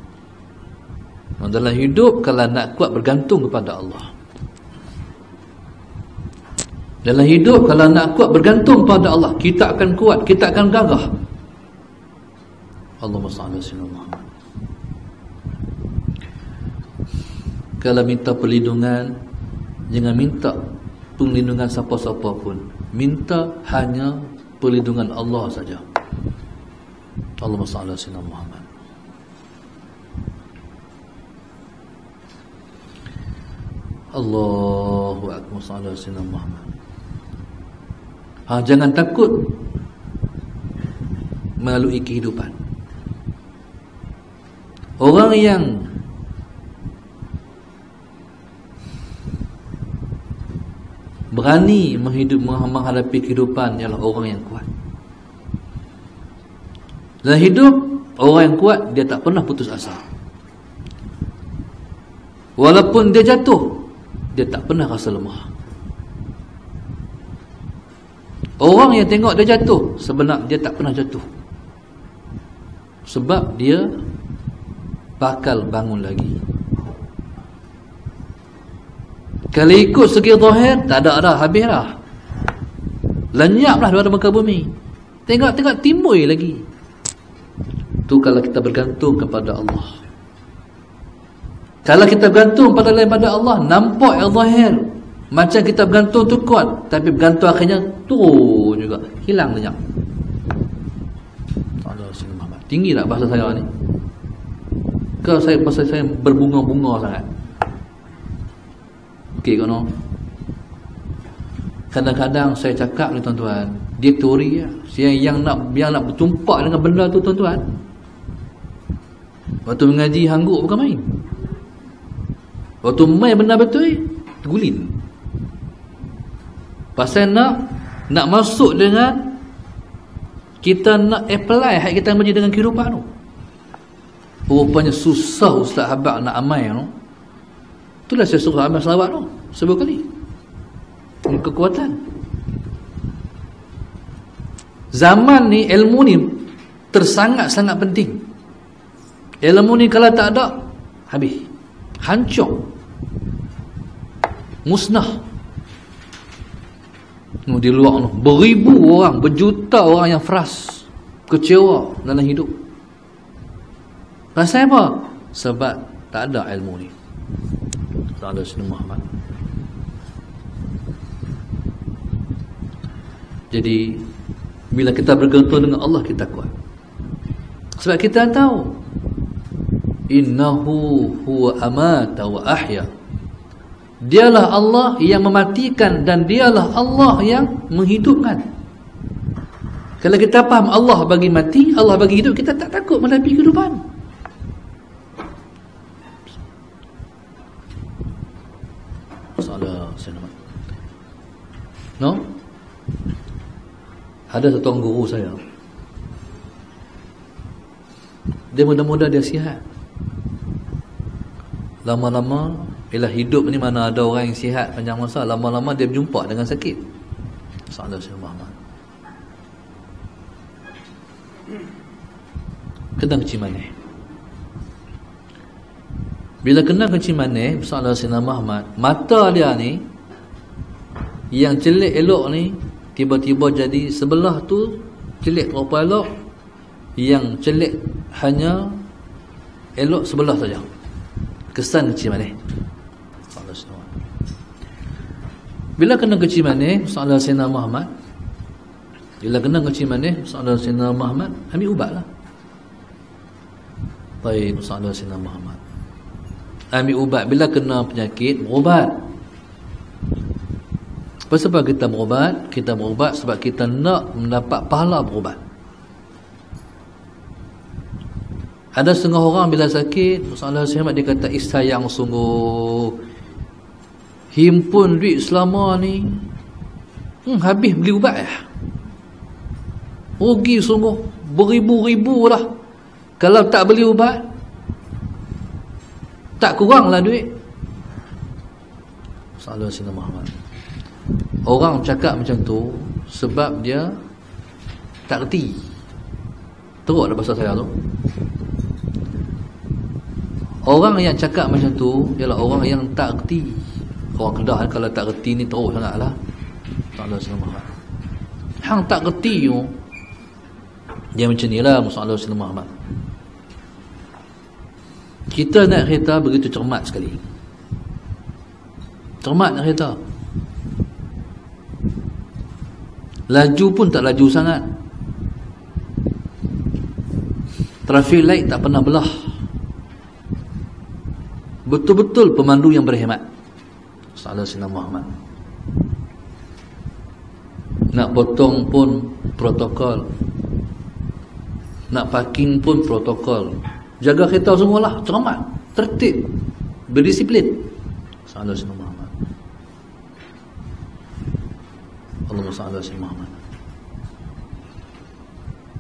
Dalam hidup kalau nak kuat bergantung kepada Allah. Dalam hidup kalau nak kuat bergantung pada Allah, kita akan kuat, kita akan gagah. Allahumma salli ala sayyidina Muhammad. Kalau minta perlindungan, jangan minta perlindungan siapa-siapa pun. Minta hanya perlindungan Allah saja. Allahumma salli ala sayyidina Muhammad. Allahu akbar, salli ala sayyidina Muhammad. Jangan takut melalui kehidupan. Orang yang berani menghadapi kehidupan ialah orang yang kuat. Dalam hidup, orang yang kuat dia tak pernah putus asa. Walaupun dia jatuh, dia tak pernah rasa lemah. Orang yang tengok dia jatuh, sebenarnya dia tak pernah jatuh. Sebab dia bakal bangun lagi. Kalau ikut segi zahir, tak ada dah, habis dah. Lenyaplah daripada muka bumi. Tengok-tengok timbul lagi. Tu kalau kita bergantung kepada Allah. Kalau kita bergantung pada lain pada Allah, nampak yang zahir macam kita bergantung tu kuat, tapi bergantung akhirnya turun juga, hilang lenyap. Tinggi tak bahasa saya ni? Ke saya bahasa saya berbunga-bunga sangat? Okey kan? Kadang-kadang saya cakap ni tuan-tuan, dia teori ya. Yang nak bertumpak dengan benda tu tuan-tuan. Waktu mengaji hangguk bukan main. Waktu main benda betul, tergulin. Pasal nak masuk dengan kita nak apply hak kita menjadi dengan kehidupan tu. Rupanya susah Ustaz Habak nak amal tu. Itulah saya suruh amal selawat tu sebuah kali. Ini kekuatan. Zaman ni ilmu ni tersangat-sangat penting. Ilmu ni kalau tak ada, habis. Hancur. Musnah. Di luar tu beribu orang, berjuta orang yang frust, kecewa dalam hidup. Pasal apa? Sebab tak ada ilmu ni. Tak ada Sayyidina Muhammad. Jadi bila kita bergantung dengan Allah, kita kuat. Sebab kita tahu innahu huwa amata wa ahya. Dialah Allah yang mematikan dan dialah Allah yang menghidupkan. Kalau kita faham Allah bagi mati, Allah bagi hidup, kita tak takut menghadapi kehidupan. No? Ada satu orang guru saya. Dia muda-muda dia sihat. Lama-lama, bila hidup ni mana ada orang yang sihat panjang masa, lama-lama dia berjumpa dengan sakit. Sallallahu alaihi wasallam. Kena kecil manis. Bila kena kecil manis, sallallahu alaihi wasallam, mata dia ni yang celik elok ni tiba-tiba jadi sebelah tu celik berapa elok, yang celik hanya elok sebelah saja. Kesan kecil manis. Bila kena kecil manis, sallallahu alaihi wasallam Muhammad, bila kena kecil manis, sallallahu alaihi wasallam Muhammad, ambil ubatlah. Baik, sallallahu alaihi wasallam Muhammad, ambil ubat. Bila kena penyakit, berubat. Sebab kita berubat? Kita berubat sebab kita nak mendapat pahala berubat. Ada setengah orang bila sakit, sallallahu alaihi wasallam, dia kata, sayang sungguh, himpun duit selama ni, habis beli ubat ya. Rugi sungguh, beribu-ribu lah. Kalau tak beli ubat, tak kuranglah duit. Sallallahu alaihi wasallam. Orang cakap macam tu sebab dia tak reti. Teruk dah bahasa saya tu. Orang yang cakap macam tu ialah orang yang tak erti. Orang Kedah kalau tak erti ni teruk sangatlah. Tak ada Muhammad. Hang tak erti tu dia macam nilah Muhammad Muhammad. Kita naik kereta begitu cermat sekali. Cermat naik kereta. Laju pun tak laju sangat. Traffic light tak pernah belah. Betul-betul pemandu yang berhemat. Sallallahu Muhammad. Nak potong pun protokol. Nak parking pun protokol. Jaga kereta semualah, cermat, tertib, berdisiplin. Sallallahu Muhammad. Allahumma salli ala Muhammad.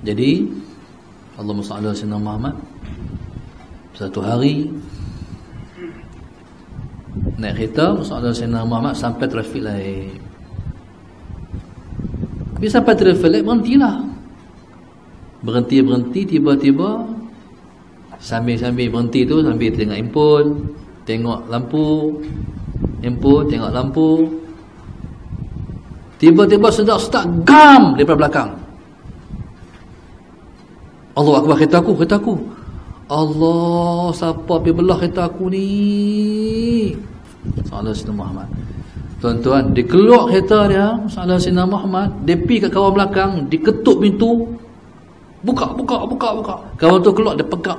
Jadi Allahumma salli ala Muhammad. Satu hari naik kereta sallallahu alaihi wasallam Muhammad sampai trafik light. Bila sampai trafik light berhentilah. Berhenti tiba-tiba sambil berhenti tu sambil tengok handphone, tengok lampu, handphone, tengok lampu. Tiba-tiba sedar start gam daripada belakang. Allahu akbar, kereta aku. Allah, siapa pergi belah kereta aku ni? Sallallahu alaihi Muhammad. Tuan-tuan, dia keluar kereta dia, sallallahu alaihi Muhammad, dia pergi kat kawan belakang, diketuk pintu. Buka. Kawan tu keluar, dia pegang.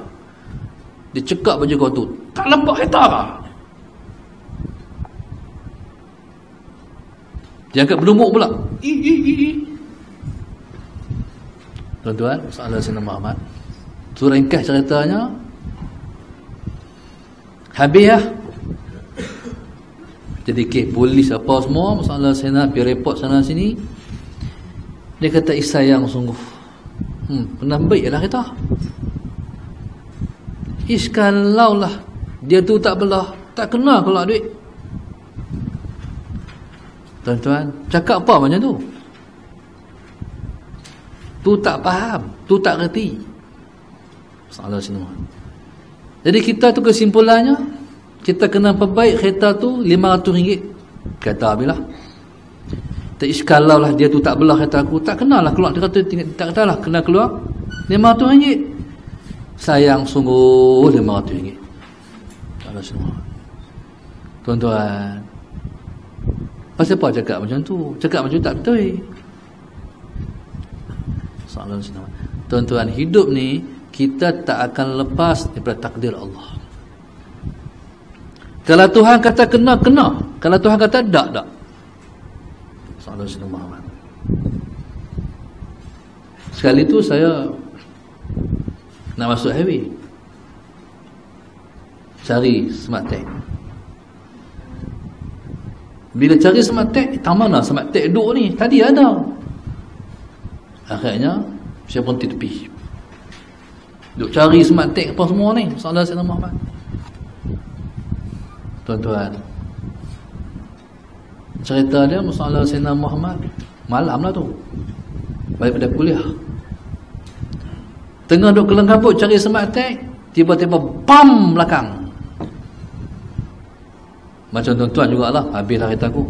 Dia cekak baju kawan tu. Tak nampak kereta kah? Dia angkat berlumuk pula. Tuan-tuan, sallallahu alaihi Muhammad. Tu ringkas ceritanya. Habis lah. Jadi polis apa semua, masalah sana pergi report sana sini. Dia kata sayang sungguh. Pernah baik lah kita. Kalau lah dia tu tak belah, tak kena keluar duit. Tuan-tuan, cakap apa macam tu? Tu tak faham, tu tak reti. Salah semua. Jadi kita tu kesimpulannya, kita kena perbaik kereta tu RM500. Kata bila tak iskalau lah dia tu tak belah kereta aku, tak kenalah keluar, dia kata tak katalah kena keluar RM500. Sayang sungguh RM500. Salah semua. Tuan-tuan, pasal apa cakap macam tu? Cakap macam tu tak betul. Salah semua. Tuan-tuan, hidup ni kita tak akan lepas daripada takdir Allah. Kalau Tuhan kata kena. Kalau Tuhan kata tak. Sallallahu alaihi wasallam. Sekali tu saya nak masuk highway, cari smart tag. Bila cari smart tag, tak mana smart tag duduk ni? Tadi ada. Akhirnya saya berhenti tepi. Duk cari smart tag apa semua ni. Sallallahu alaihi wasallam. Tuan-tuan, cerita dia masalah Sayyidina Muhammad malam lah tu, balik pada kuliah, tengah duk kelang kabut cari smart tag, tiba-tiba bam belakang. Macam tuan-tuan jugalah, habislah kereta aku.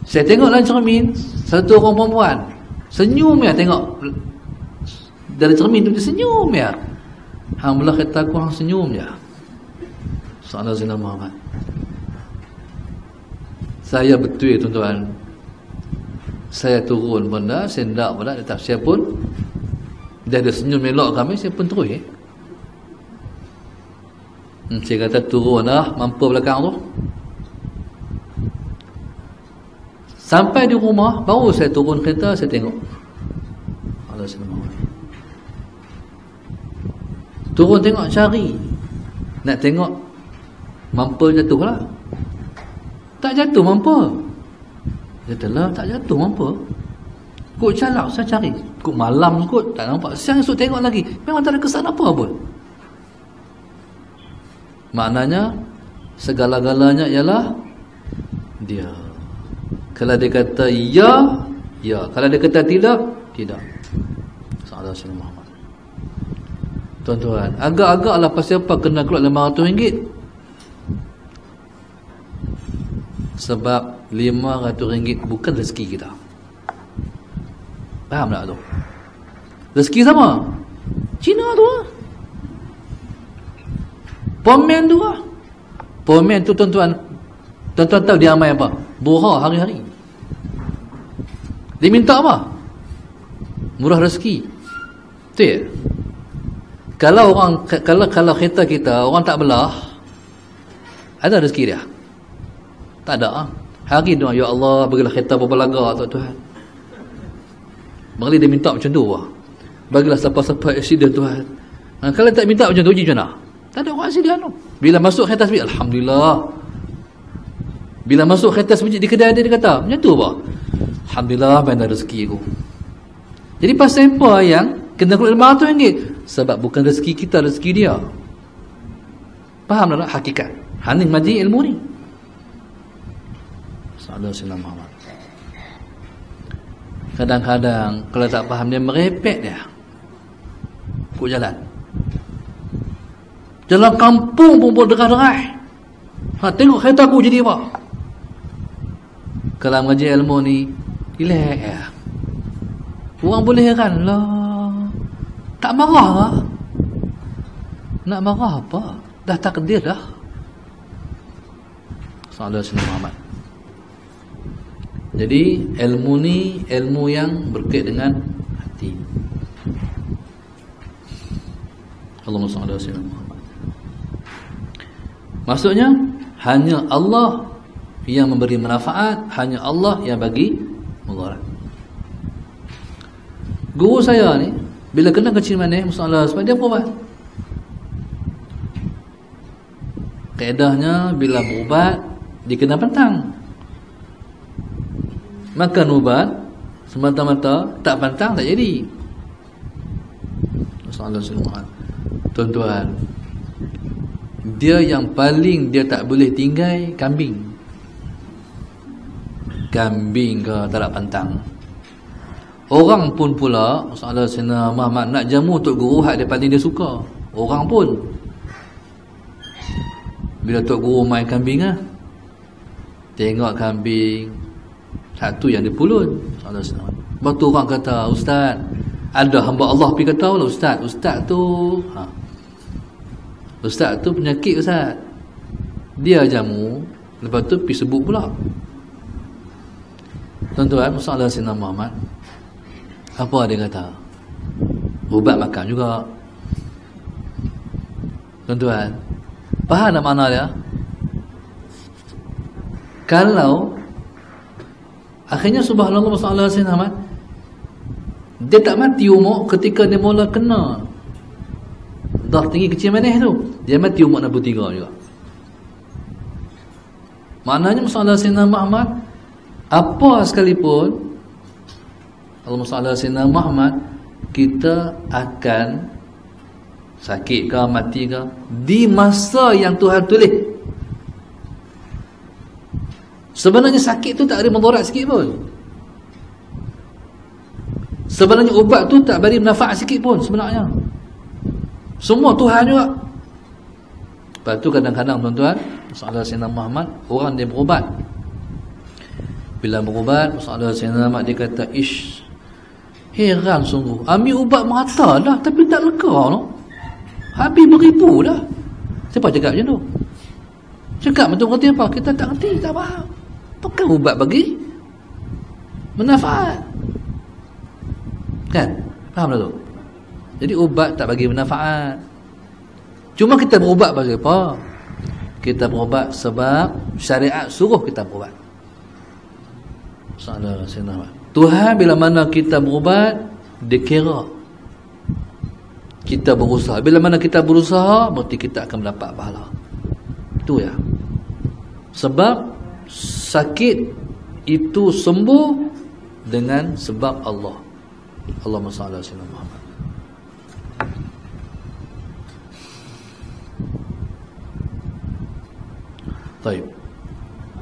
Saya tengok dalam cermin, satu orang perempuan senyum ya, tengok dari cermin tu dia senyum ya. Hang belah kereta aku, hang senyum ya. Sallallahu alaihi Muhammad. Saya betul tuan-tuan, saya turun benda, saya tak benda, tetap saya pun dia ada senyum elok kami, saya pun terus saya kata turun lah, mampu belakang tu. Sampai di rumah, baru saya turun kereta, saya tengok. Allah SWT. Turun tengok, cari. Nak tengok, mampu jatuh lah. Tak jatuh mampu. Kata lah, tak jatuh mampu. Kut calak, saya cari. Kut malam kot, tak nampak. Siang esok tengok lagi, memang tak ada kesan apa pun. Maknanya, segala-galanya ialah dia. Kalau dia kata ya, ya. Kalau dia kata tidak, tidak. Sallallahu alaihi wasallam. Tuan-tuan, agak-agaklah pasal apa kena keluar RM500? Sebab RM500 bukan rezeki kita. Faham tak tu? Rezeki sama Cina tu lah, Pomen tu lah. Pomen tu tuan-tuan tahu dia amal apa? Duha hari-hari. Dia minta apa? Murah rezeki. Betul ya? Kalau kereta kita orang tak belah, ada rezeki dia? Tak ada. Hari doa, ya Allah bagilah kereta berapa Tuhan. Bagi dia minta macam tu lah. Bagilah siapa-siapa aksiden Tuhan. Kalau tak minta macam tu, uji macam mana? Tak ada orang aksiden tu. Bila masuk kereta sebiji, Alhamdulillah. Bila masuk kereta sebiji di kedai dia kata, macam tu apa? Alhamdulillah bandar rezeki aku. Jadi pasal apa yang kena keluar RM500? Sebab bukan rezeki kita, rezeki dia. Faham tak hakikat? Haning majlis ilmu ni. Sallallahu Muhammad. Kadang-kadang kalau tak faham dia merepek dia. Kuk jalan. Jalan kampung pun berderai-derai. Tengok kereta aku jadi apa? Kalau majlis ilmu ni relax ya. Orang boleh heran lah. Tak marah lah. Nak marah apa? Dah takdir dah. Sallallahu Muhammad. Jadi ilmu ni ilmu yang berkait dengan hati. Allahumma salli ala sayyidina Muhammad. Maksudnya hanya Allah yang memberi manfaat, hanya Allah yang bagi mudarat. Guru saya ni bila kena kecil manis masalah sebab dia berubat. Kaedahnya bila berubat dia kena pantang. Makan ubat semata-mata tak pantang tak jadi. Masalah. Tuan-tuan, dia yang paling dia tak boleh tinggal kambing. Kambing ke tak ada pantang. Orang pun pula, masalah Sayyidina Muhammad nak jamu Tok Guru hak dia paling dia suka. Orang pun bila Tok Guru main kambing lah, tengok kambing satu yang dipulun. Lepas tu orang kata, Ustaz, ada hamba Allah pergi kata lah, Ustaz tu penyakit Ustaz. Dia jamu, lepas tu pergi sebut pula. Tuan-tuan, masalah Sayyidina Muhammad, apa dia kata? Ubat makan juga. Tuan-tuan, faham tak makna dia? Kalau akhirnya subhanallah masalah Sayyidina Muhammad, dia tak mati umur ketika dia mula kena dah tinggi kecil manis tu. Dia mati umur 63 juga. Maknanya masalah Sayyidina Muhammad apa sekalipun, Allahumma salli ala Sayyidina Muhammad, kita akan sakit ke mati ke di masa yang Tuhan tulis. Sebenarnya sakit tu tak ada mudarat sikit pun. Sebenarnya ubat tu tak beri manfaat sikit pun sebenarnya. Semua Tuhan juga. Lepas tu kadang-kadang tuan-tuan, masalah Sayyidina Muhammad, orang dia berubat. Bila berubat, masalah Sayyidina Muhammad dia kata, ish, heran sungguh. Ambil ubat merata dah tapi tak lega no. Habis beribu dah. Siapa cakap macam tu? Cakap betul kata apa? Kita tak ngerti, tak faham. Bukan ubat bagi manfaat. Kan? Faham tak tu? Jadi ubat tak bagi manfaat. Cuma kita berubat pasal apa? Kita berubat sebab syariat suruh kita berubat. Tuhan bila mana kita berubat, dia kira kita berusaha. Bila mana kita berusaha, berarti kita akan mendapat pahala. Itu ya. Sebab sakit itu sembuh dengan sebab Allah. Allahumma salli ala sayyidina Muhammad. Baik.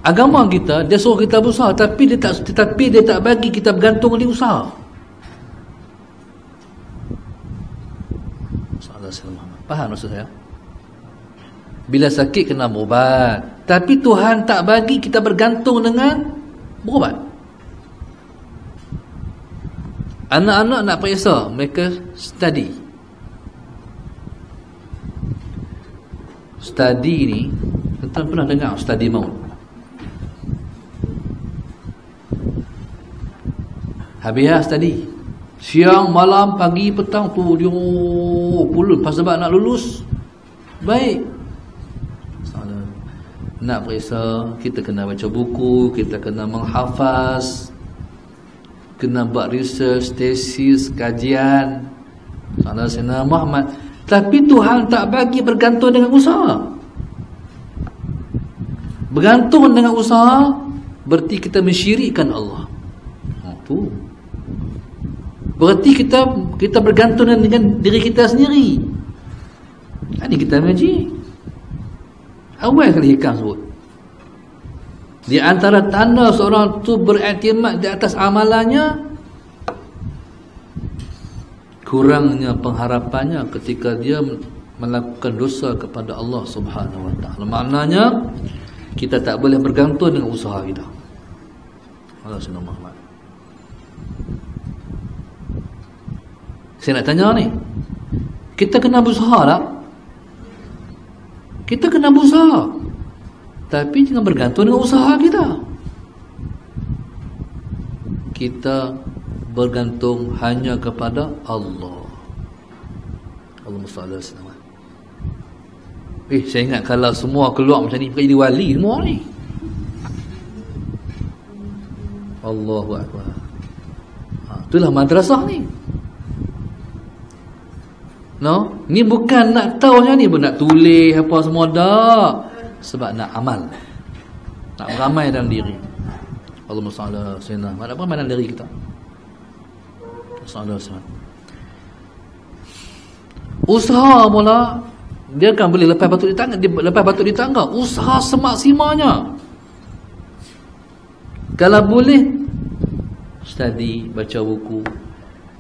Agama kita dia suruh kita berusaha, tapi dia tak bagi kita bergantung di usaha. Sallallahu alaihi wasallam. Faham maksud saya? Bila sakit kena berubat, tapi Tuhan tak bagi kita bergantung dengan berubat. Anak-anak nak periksa, mereka study. Study ni, tuan pernah dengar study maut? Habis study. Siang, malam, pagi, petang tu dia pulut sebab nak lulus. Baik. Nak periksa, kita kena baca buku, kita kena menghafaz, kena buat research, tesis, kajian. Saudara Muhammad. Tapi Tuhan tak bagi bergantung dengan usaha. Bergantung dengan usaha berarti kita mensyirikkan Allah. Tu. Berarti kita bergantung dengan diri kita sendiri. Ini kita mengaji. Awal kali hikam sebut. Di antara tanda seorang tu beriktimad di atas amalannya, kurangnya pengharapannya ketika dia melakukan dosa kepada Allah Subhanahu wa taala. Maknanya kita tak boleh bergantung dengan usaha kita. Allah Subhanahu wa taala. Saya nak tanya ni, kita kena berusaha tak? Kita kena berusaha, tapi jangan bergantung dengan usaha kita. Kita bergantung hanya kepada Allah. Allahumma salli ala sayyidina. Saya ingat kalau semua keluar macam ni, pakai jadi wali semua ni. Allahu akbar. Itulah madrasah ni. No, ni bukan nak tahu macam ni pun nak tulis apa semua dah. Sebab nak amal. Nak ramai dalam diri. Allahumma salli ala sayyidina. Mana ramai dalam diri kita. Sallallahu alaihi wasallam. Usaha mula dia kan boleh lepas batu di tangga, usaha semaksimalnya. Kalau boleh study, baca buku.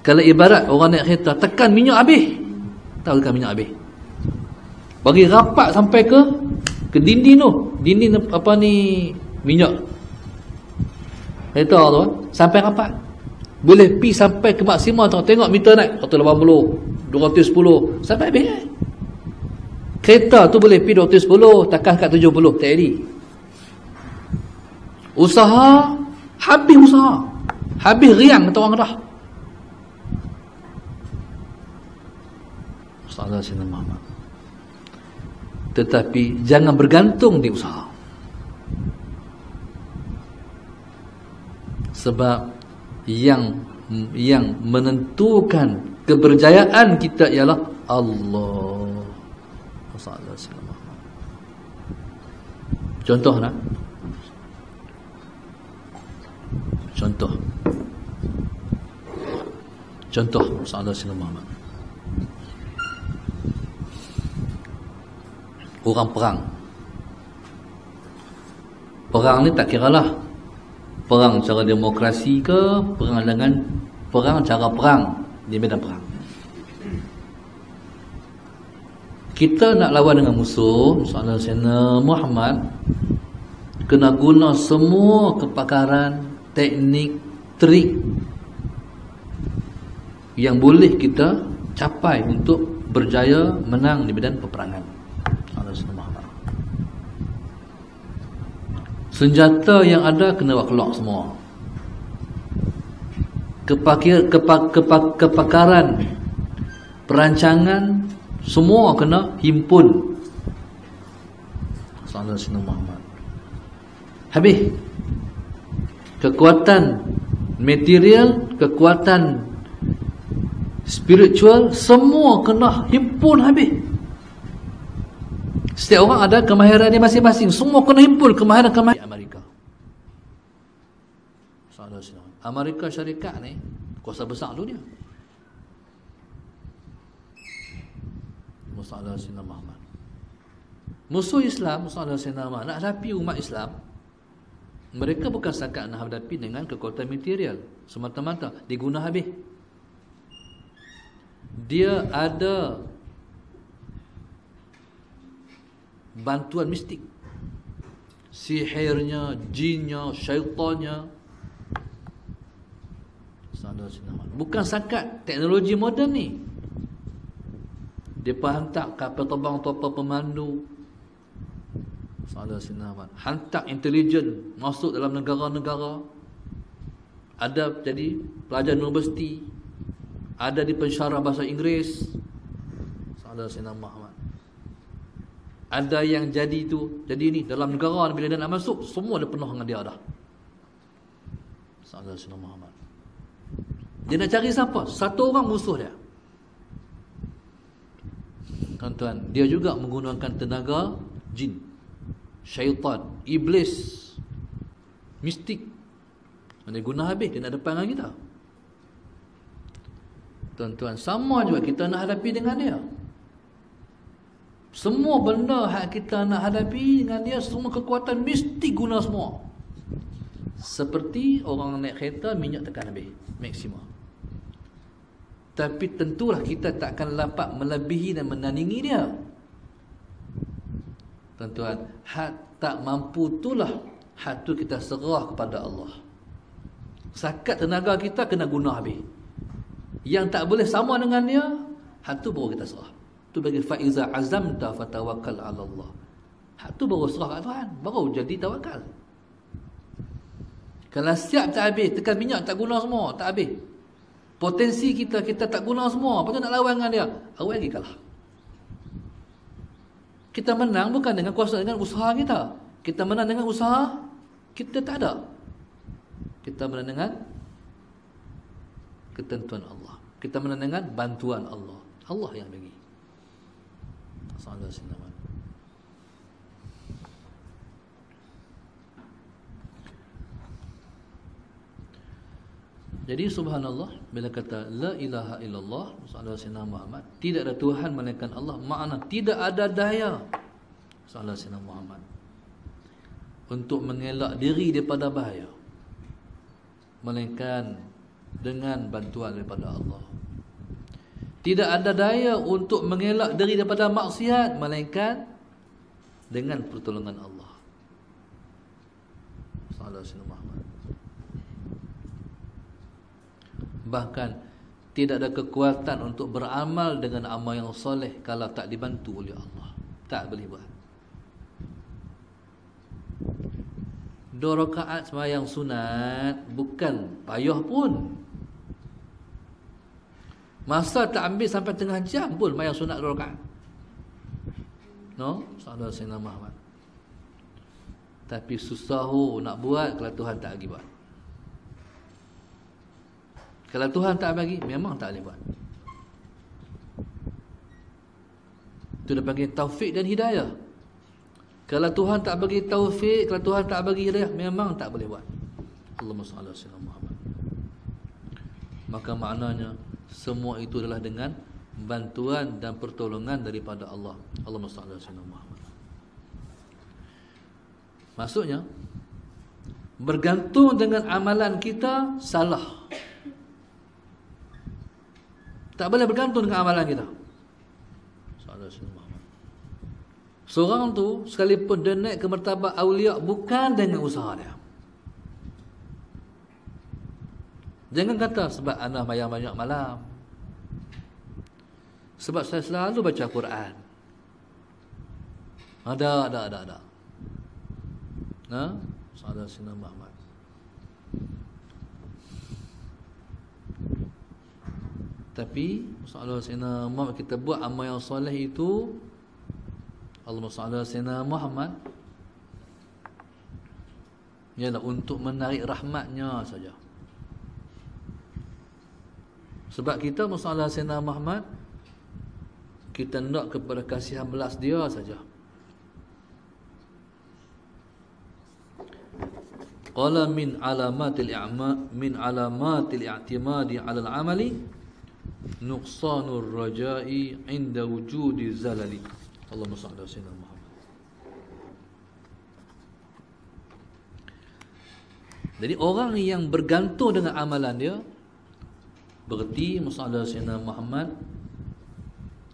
Kalau ibarat orang naik kereta, tekan minyak habis. Tahu tekan minyak habis. Bagi rapat sampai ke dinding tu. Dinding apa ni, minyak kereta tu sampai rapat. Boleh pi sampai ke maksimal tu. Tengok meter naik 180, 210 sampai habis. Kereta tu boleh pi 210, takkan kat 70, tak jadi. Usaha, habis usaha. Habis riang kata orang dah. Sallallahu alaihi wasallam. Tetapi jangan bergantung di usaha. Sebab yang menentukan keberjayaan kita ialah Allah. Sallallahu alaihi wasallam. Contoh nak? Contoh sallallahu alaihi wasallam. Orang perang. Perang ni tak kiralah perang cara demokrasi ke, perang cara perang di medan perang. Kita nak lawan dengan musuh, misalnya Sayyidina Muhammad, kena guna semua kepakaran, teknik, trik yang boleh kita capai untuk berjaya menang di medan peperangan. Senjata yang ada kena buat keluar semua. Kepakaran, perancangan, semua kena himpun. Sallallahu alaihi wasallam. Habis. Kekuatan material, kekuatan spiritual, semua kena himpun habis. Setiap orang ada kemahiran dia masing-masing. Semua kena himpun kemahiran Amerika. Amerika Syarikat ni kuasa besar dunia. Musuh Islam, nak hadapi umat Islam, mereka bukan setakat nak hadapi dengan kekuatan material semata-mata, diguna habis. Dia ada bantuan mistik, sihirnya, jinnya, syaitannya. Bukan sakat teknologi moden ni. Dia hantar kapal terbang tanpa pemandu, hantar intelijen masuk dalam negara-negara. Ada jadi pelajar universiti, ada di pensyarah bahasa Inggeris. Ada yang jadi tu, jadi ni dalam negara bila dia nak masuk, semua dia penuh dengan dia dah. Dia nak cari siapa? Satu orang musuh dia. Tuan-tuan, dia juga menggunakan tenaga jin, syaitan, iblis, mistik. Dia guna habis, dia nak depan dengan kita. Tuan-tuan, sama juga kita nak hadapi dengan dia. Semua benda yang kita nak hadapi dengan dia, semua kekuatan mistik guna semua. Seperti orang naik kereta, minyak tekan habis, maksimum. Tapi tentulah kita tak akan dapat melebihi dan menandingi dia. Tuan-tuan, hak tak mampu itulah, hak tu kita serah kepada Allah. Sakat tenaga kita kena guna habis. Yang tak boleh sama dengan dia, hak tu baru kita serah. Tu bagi faiza azamta fatawakkal ala Allah. Hak tu baru serah kat Tuhan, baru jadi tawakal. Kalau siap tak habis, tekan minyak tak guna semua, tak habis. Potensi kita tak guna semua, apa nak lawan dengan dia? Awal lagi kalah. Kita menang bukan dengan kuasa, dengan usaha kita. Kita menang dengan usaha kita tak ada. Kita menang dengan ketentuan Allah. Kita menang dengan bantuan Allah. Allah yang bagi. Sallallahu. Jadi subhanallah, bila kata la ilaha illallah sallallahu alaihi Muhammad, tidak ada Tuhan melainkan Allah, makna tidak ada daya sallallahu alaihi Muhammad untuk mengelak diri daripada bahaya, melainkan dengan bantuan daripada Allah. Tidak ada daya untuk mengelak diri daripada maksiat, melainkan dengan pertolongan Allah sallallahu alaihi Muhammad. Bahkan tidak ada kekuatan untuk beramal dengan amal yang soleh kalau tak dibantu oleh Allah. Tak boleh buat. 2 rakaat sembahyang sunat bukan payah pun. Masa tak ambil sampai tengah jam pun sembahyang sunat 2 rakaat. No? Sallallahu alaihi Muhammad. Tapi susah nak buat kalau Tuhan tak bagi buat. Kalau Tuhan tak bagi, memang tak boleh buat. Itu dia panggil taufik dan hidayah. Kalau Tuhan tak bagi taufik, kalau Tuhan tak bagi hidayah, memang tak boleh buat. Allahumma salli ala sayyidina Muhammad. Maka maknanya semua itu adalah dengan bantuan dan pertolongan daripada Allah. Allahumma salli ala sayyidina Muhammad. Maksudnya bergantung dengan amalan kita salah. Tak boleh bergantung dengan amalan kita. Seorang tu sekalipun dia naik ke martabat awliya bukan dengan usaha dia. Jangan kata sebab ana bayar banyak malam, sebab saya selalu baca Quran. Ada. Nah, sallallahu alaihi Muhammad. Tapi sallallahu alaihi Muhammad, kita buat amal yang soleh itu, Allahumma salli ala sayyidina Muhammad, ialah untuk menarik rahmatnya saja. Sebab kita sallallahu alaihi sayyidina Muhammad, kita nak kepada kasihan belas dia saja. Qala min alamatil i'timadi 'ala al-'amali nuqsanur raja'i 'inda wujudi zalali. Allahumma salli ala sayyidina Muhammad. Jadi orang yang bergantung dengan amalan dia, berarti sallallahu alaihi wasallam Muhammad,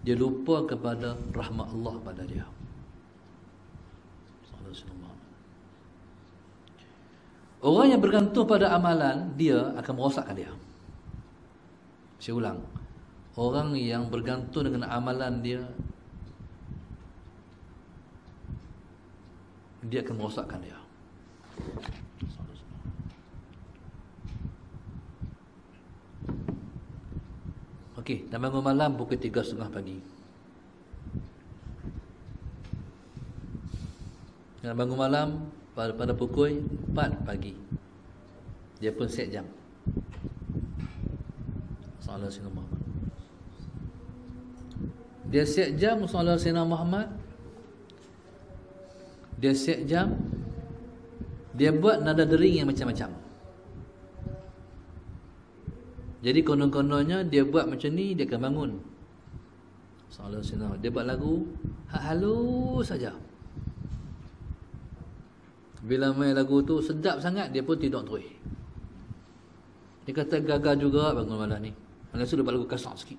dia lupa kepada rahmat Allah pada dia. Orang yang bergantung pada amalan, dia akan merosakkan dia. Saya ulang. Orang yang bergantung dengan amalan dia akan merosakkan dia. Okey, dah bangun malam pukul 3.30 pagi. Dah bangun malam pada pukul 4 pagi. Dia pun set jam. Salat Sayyidina Muhammad. Dia set jam salat Sayyidina Muhammad. Dia set jam. Dia buat nada dering yang macam-macam. Jadi konon-kononnya dia buat macam ni, dia akan bangun. Salat Sayyidina Muhammad. Dia buat lagu halus saja. Bila main lagu tu sedap sangat, dia pun tidur terus. Dia kata gagal juga bangun malam ni. Malam tu dia buat lagu kasar sikit.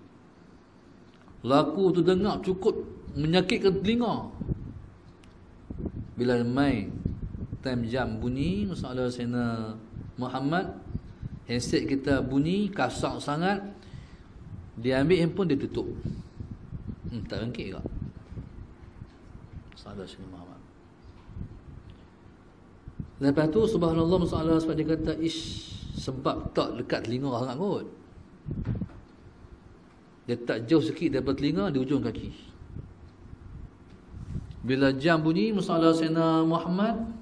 Lagu tu dengar cukup menyakitkan telinga. Bila main time jam bunyi, masalah Sayyidina Muhammad, handset kita bunyi kasar sangat, dia ambil handphone, dia tutup. Tak bangkit juga. Masalah Sayyidina Muhammad. Lepas tu subhanallah masalah sebab dia kata sebab tak dekat telinga sangat kot. Dia tak jauh sikit daripada telinga, di ujung kaki. Bila jam bunyi masalah Sayyidina Muhammad,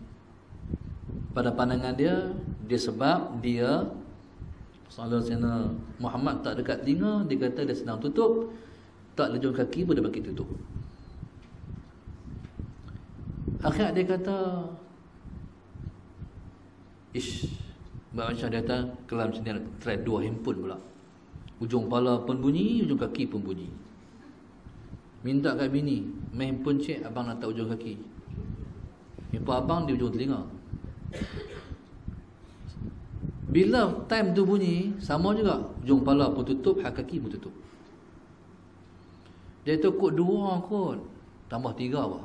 pada pandangan dia sebab dia masalah Sayyidina Muhammad tak dekat telinga, dia kata dia sedang tutup, tak ujung kaki pun dia bagi tutup. Akhirnya dia kata macam dia kata kelam macam ni, try dua handphone pula. Ujung kepala pun bunyi, ujung kaki pun bunyi. Minta kat bini, main handphone cek, abang nak letak ujung kaki. Handphone abang di ujung telinga. Bila time tu bunyi, sama juga, ujung kepala pun tutup, hak kaki pun tutup. Dia tu kot dua kot, tambah tiga apa.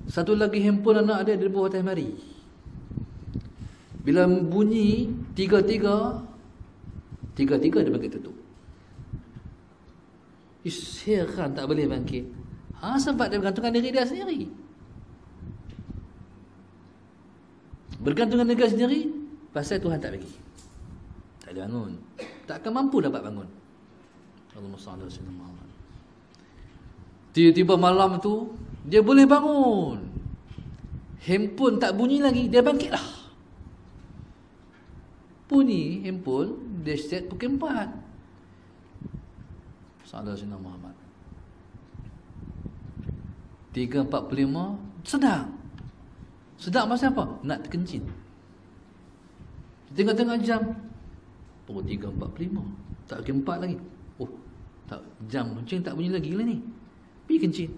Satu lagi handphone anak dia di bawah atas mari. Bila bunyi tiga-tiga dia bangkit tutup. Heran tak boleh bangkit. Sebab dia bergantungkan diri dia sendiri. Bergantungkan diri dia sendiri, pasal Tuhan tak bagi. Tak ada bangun. Tak akan mampu dapat bangun. Allahumma salli ala sayyidina Muhammad. Tiba-tiba malam tu dia boleh bangun. Handphone tak bunyi lagi, dia bangkit lah. Bunyi handphone, dia set pukul 4. Salat Sayyidina Muhammad 3.45 sedang. Sedang masa apa? Nak terkencing. Tengok-tengok jam, pukul 3.45, tak pukul 4 lagi. Oh, tak, jam kencing tak bunyi lagi lah ni. Pergi kencing.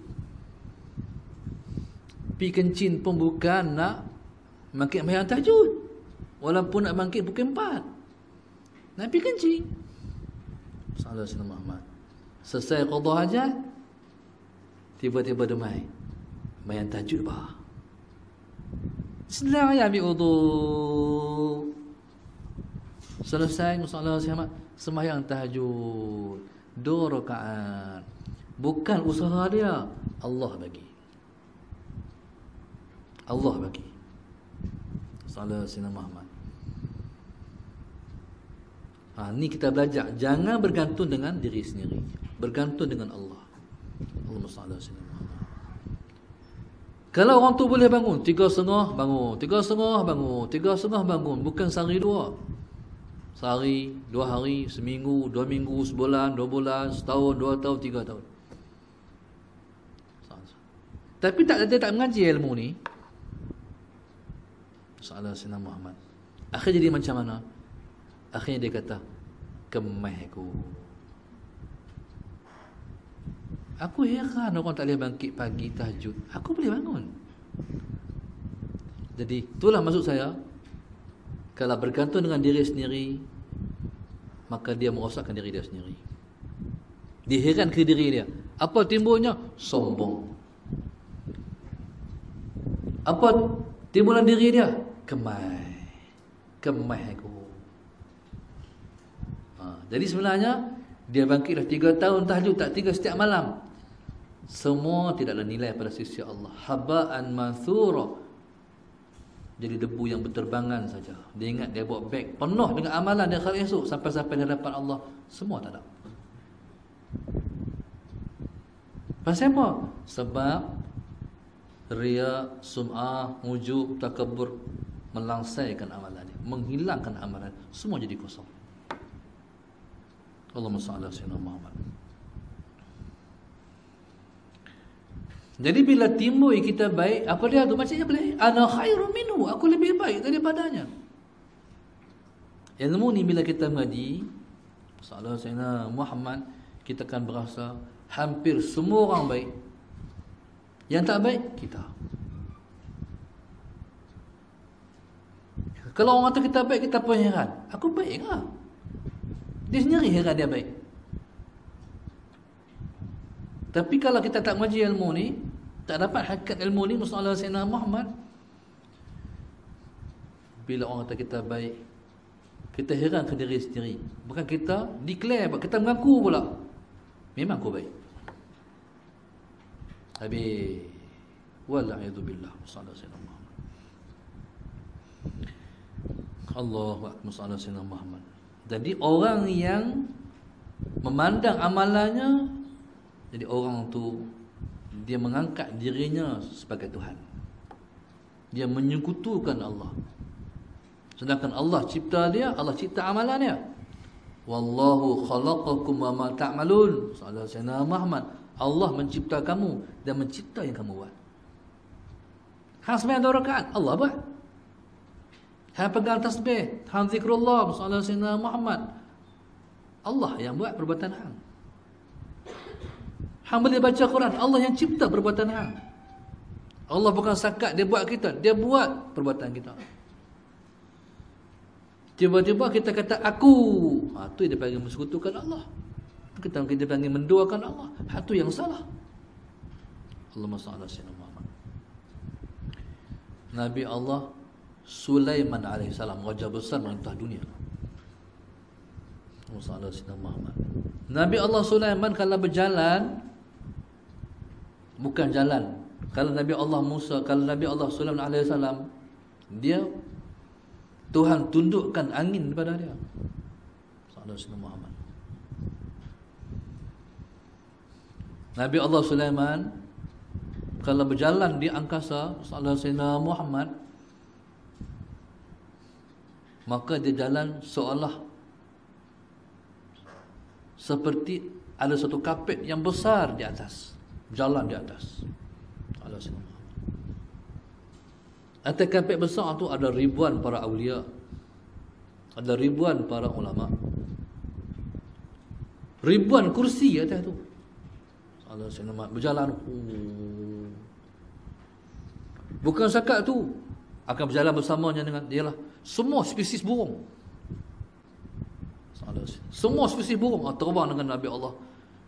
Pergi kencing pun bukan nak bangkit sembahyang tahajud. Walaupun nak bangkit pukul 4, nak pergi kencing. Salat Sayyidina Muhammad. Selesai qada hajat, tiba-tiba demai sembahyang tahajud bah. Sedang ayah ambil wudu. Selesai musallah sembahyang tahajud 2 rakaat. Bukan usaha dia, Allah bagi. Allah bagi. Salat Sayyidina Muhammad. Ni kita belajar, jangan bergantung dengan diri sendiri, bergantung dengan Allah. Allahumma salli ala sayyidina Muhammad. Kalau orang tu boleh bangun 3.30 bangun, 3.30 bangun, 3.30 bangun, bukan sehari dua. Sehari, 2 hari, seminggu, 2 minggu, sebulan, 2 bulan, setahun, 2 tahun, 3 tahun. Tapi dia tak mengaji ilmu ni. Salat Sayyidina Muhammad. Akhirnya jadi macam mana? Akhirnya dia kata, kemah aku heran orang tak boleh bangkit pagi tahajud, aku boleh bangun. Jadi itulah maksud saya, kalau bergantung dengan diri sendiri, maka dia merosakkan diri dia sendiri. Dia heran ke diri dia. Apa timbulnya? Sombong. Apa timulan diri dia? Kemai aku. Jadi sebenarnya dia bangkitlah 3 tahun tahajud, tak 3 setiap malam. Semua tidak ada nilai pada sisi Allah. Haba'an manthura. Jadi debu yang berterbangan saja. Dia ingat dia bawa beg penuh dengan amalan dia hari esok, sampai-sampai di hadapan Allah semua tak ada. Pasal apa? Sebab riya, sum'ah, ujub, takabur melangsaikan amalan dia, menghilangkan amalan, semua jadi kosong. Allahumma salli ala sayyidina Muhammad. Jadi bila timbul kita baik, apa dia tu? Macamnya boleh, ana khairum minhu, aku lebih baik daripadanya. Ilmu ni bila kita mengaji, sallallahu alaihi wasallam Muhammad, kita akan berasa hampir semua orang baik. Yang tak baik, kita. Kalau orang kata kita baik, kita pun heran. Aku baik lah. Dia sendiri heran dia baik. Tapi kalau kita tak mengaji ilmu ni, tak dapat hakikat ilmu ni, Rasulullah Sayyidina Muhammad, bila orang kata kita baik, kita heran ke diri sendiri. Bukan kita declare, kita mengaku pula, memang aku baik. Habis wala'idzubillah. Rasulullah Sayyidina Muhammad. Allahu akbar. Rasulullah Sayyidina Muhammad. Jadi orang yang memandang amalannya, jadi orang tu dia mengangkat dirinya sebagai Tuhan. Dia menyekutukan Allah. Sedangkan Allah cipta dia, Allah cipta amalannya. Wallahu khalaqakum wa ma ta'malun. Sallallahu alaihi wasallam Muhammad. Allah mencipta kamu dan mencipta yang kamu buat. Hang sembahyang 2 rakaat, Allah buat. Hang pegang tasbih, hang zikrullah, sallallahu alaihi wasallam Muhammad. Allah yang buat perbuatan hang. Hang boleh baca Quran, Allah yang cipta perbuatan hang. Allah bukan sakat dia buat kita, dia buat perbuatan kita. Tiba-tiba kita kata aku, tu dia panggil mensekutukan Allah. Kita panggil menduakan Allah. Itu yang salah. Allahumma salli ala sayyidina Muhammad. Nabi Allah Sulaiman alaihissalam, raja besar merintah dunia. Allahumma salli ala sayyidina Muhammad. Nabi Allah Sulaiman kalau berjalan, bukan jalan. Kalau Nabi Allah Musa, kalau Nabi Allah Sulaiman alaihissalam, dia Tuhan tundukkan angin kepada dia. Sallallahu alaihi wasallam Muhammad. Nabi Allah Sulaiman kalau berjalan di angkasa, sallallahu alaihi wasallam Muhammad, maka dia jalan seolah seperti ada satu kapet yang besar di atas, jalan di atas. Sallallahu alaihi wasallam. Atas kapet besar tu ada ribuan para awliya, ada ribuan para ulama, ribuan kursi atas tu. Allah Sayyidina berjalan. Bukan sakat tu, akan berjalan bersamanya dengan dialah semua spesies burung. Semua spesies burung terbang dengan Nabi Allah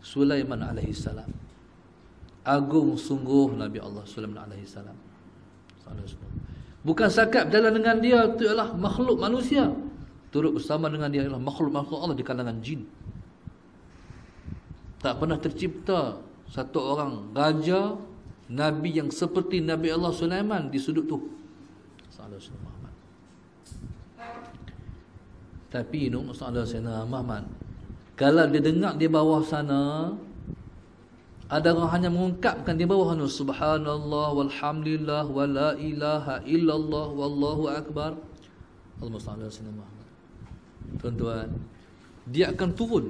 Sulaiman alaihissalam. Agung sungguh Nabi Allah Sulaiman alaihissalam. Bukan sakat berjalan dengan dia, itu ialah makhluk manusia. Turut bersama dengan dia ialah makhluk-makhluk Allah di kalangan jin. Tak pernah tercipta satu orang raja, Nabi yang seperti Nabi Allah Sulaiman di sudut tu. Sallallahu alaihi wasallam. Tapi sallallahu alaihi wasallam Muhammad, kalau dia dengar di bawah sana, ada orang hanya mengungkapkan di bawah sana subhanallah walhamdulillah wa la ilaha illallah wallahu akbar. Allahumma salli ala sayyidina Muhammad. Tuan-tuan, dia akan turun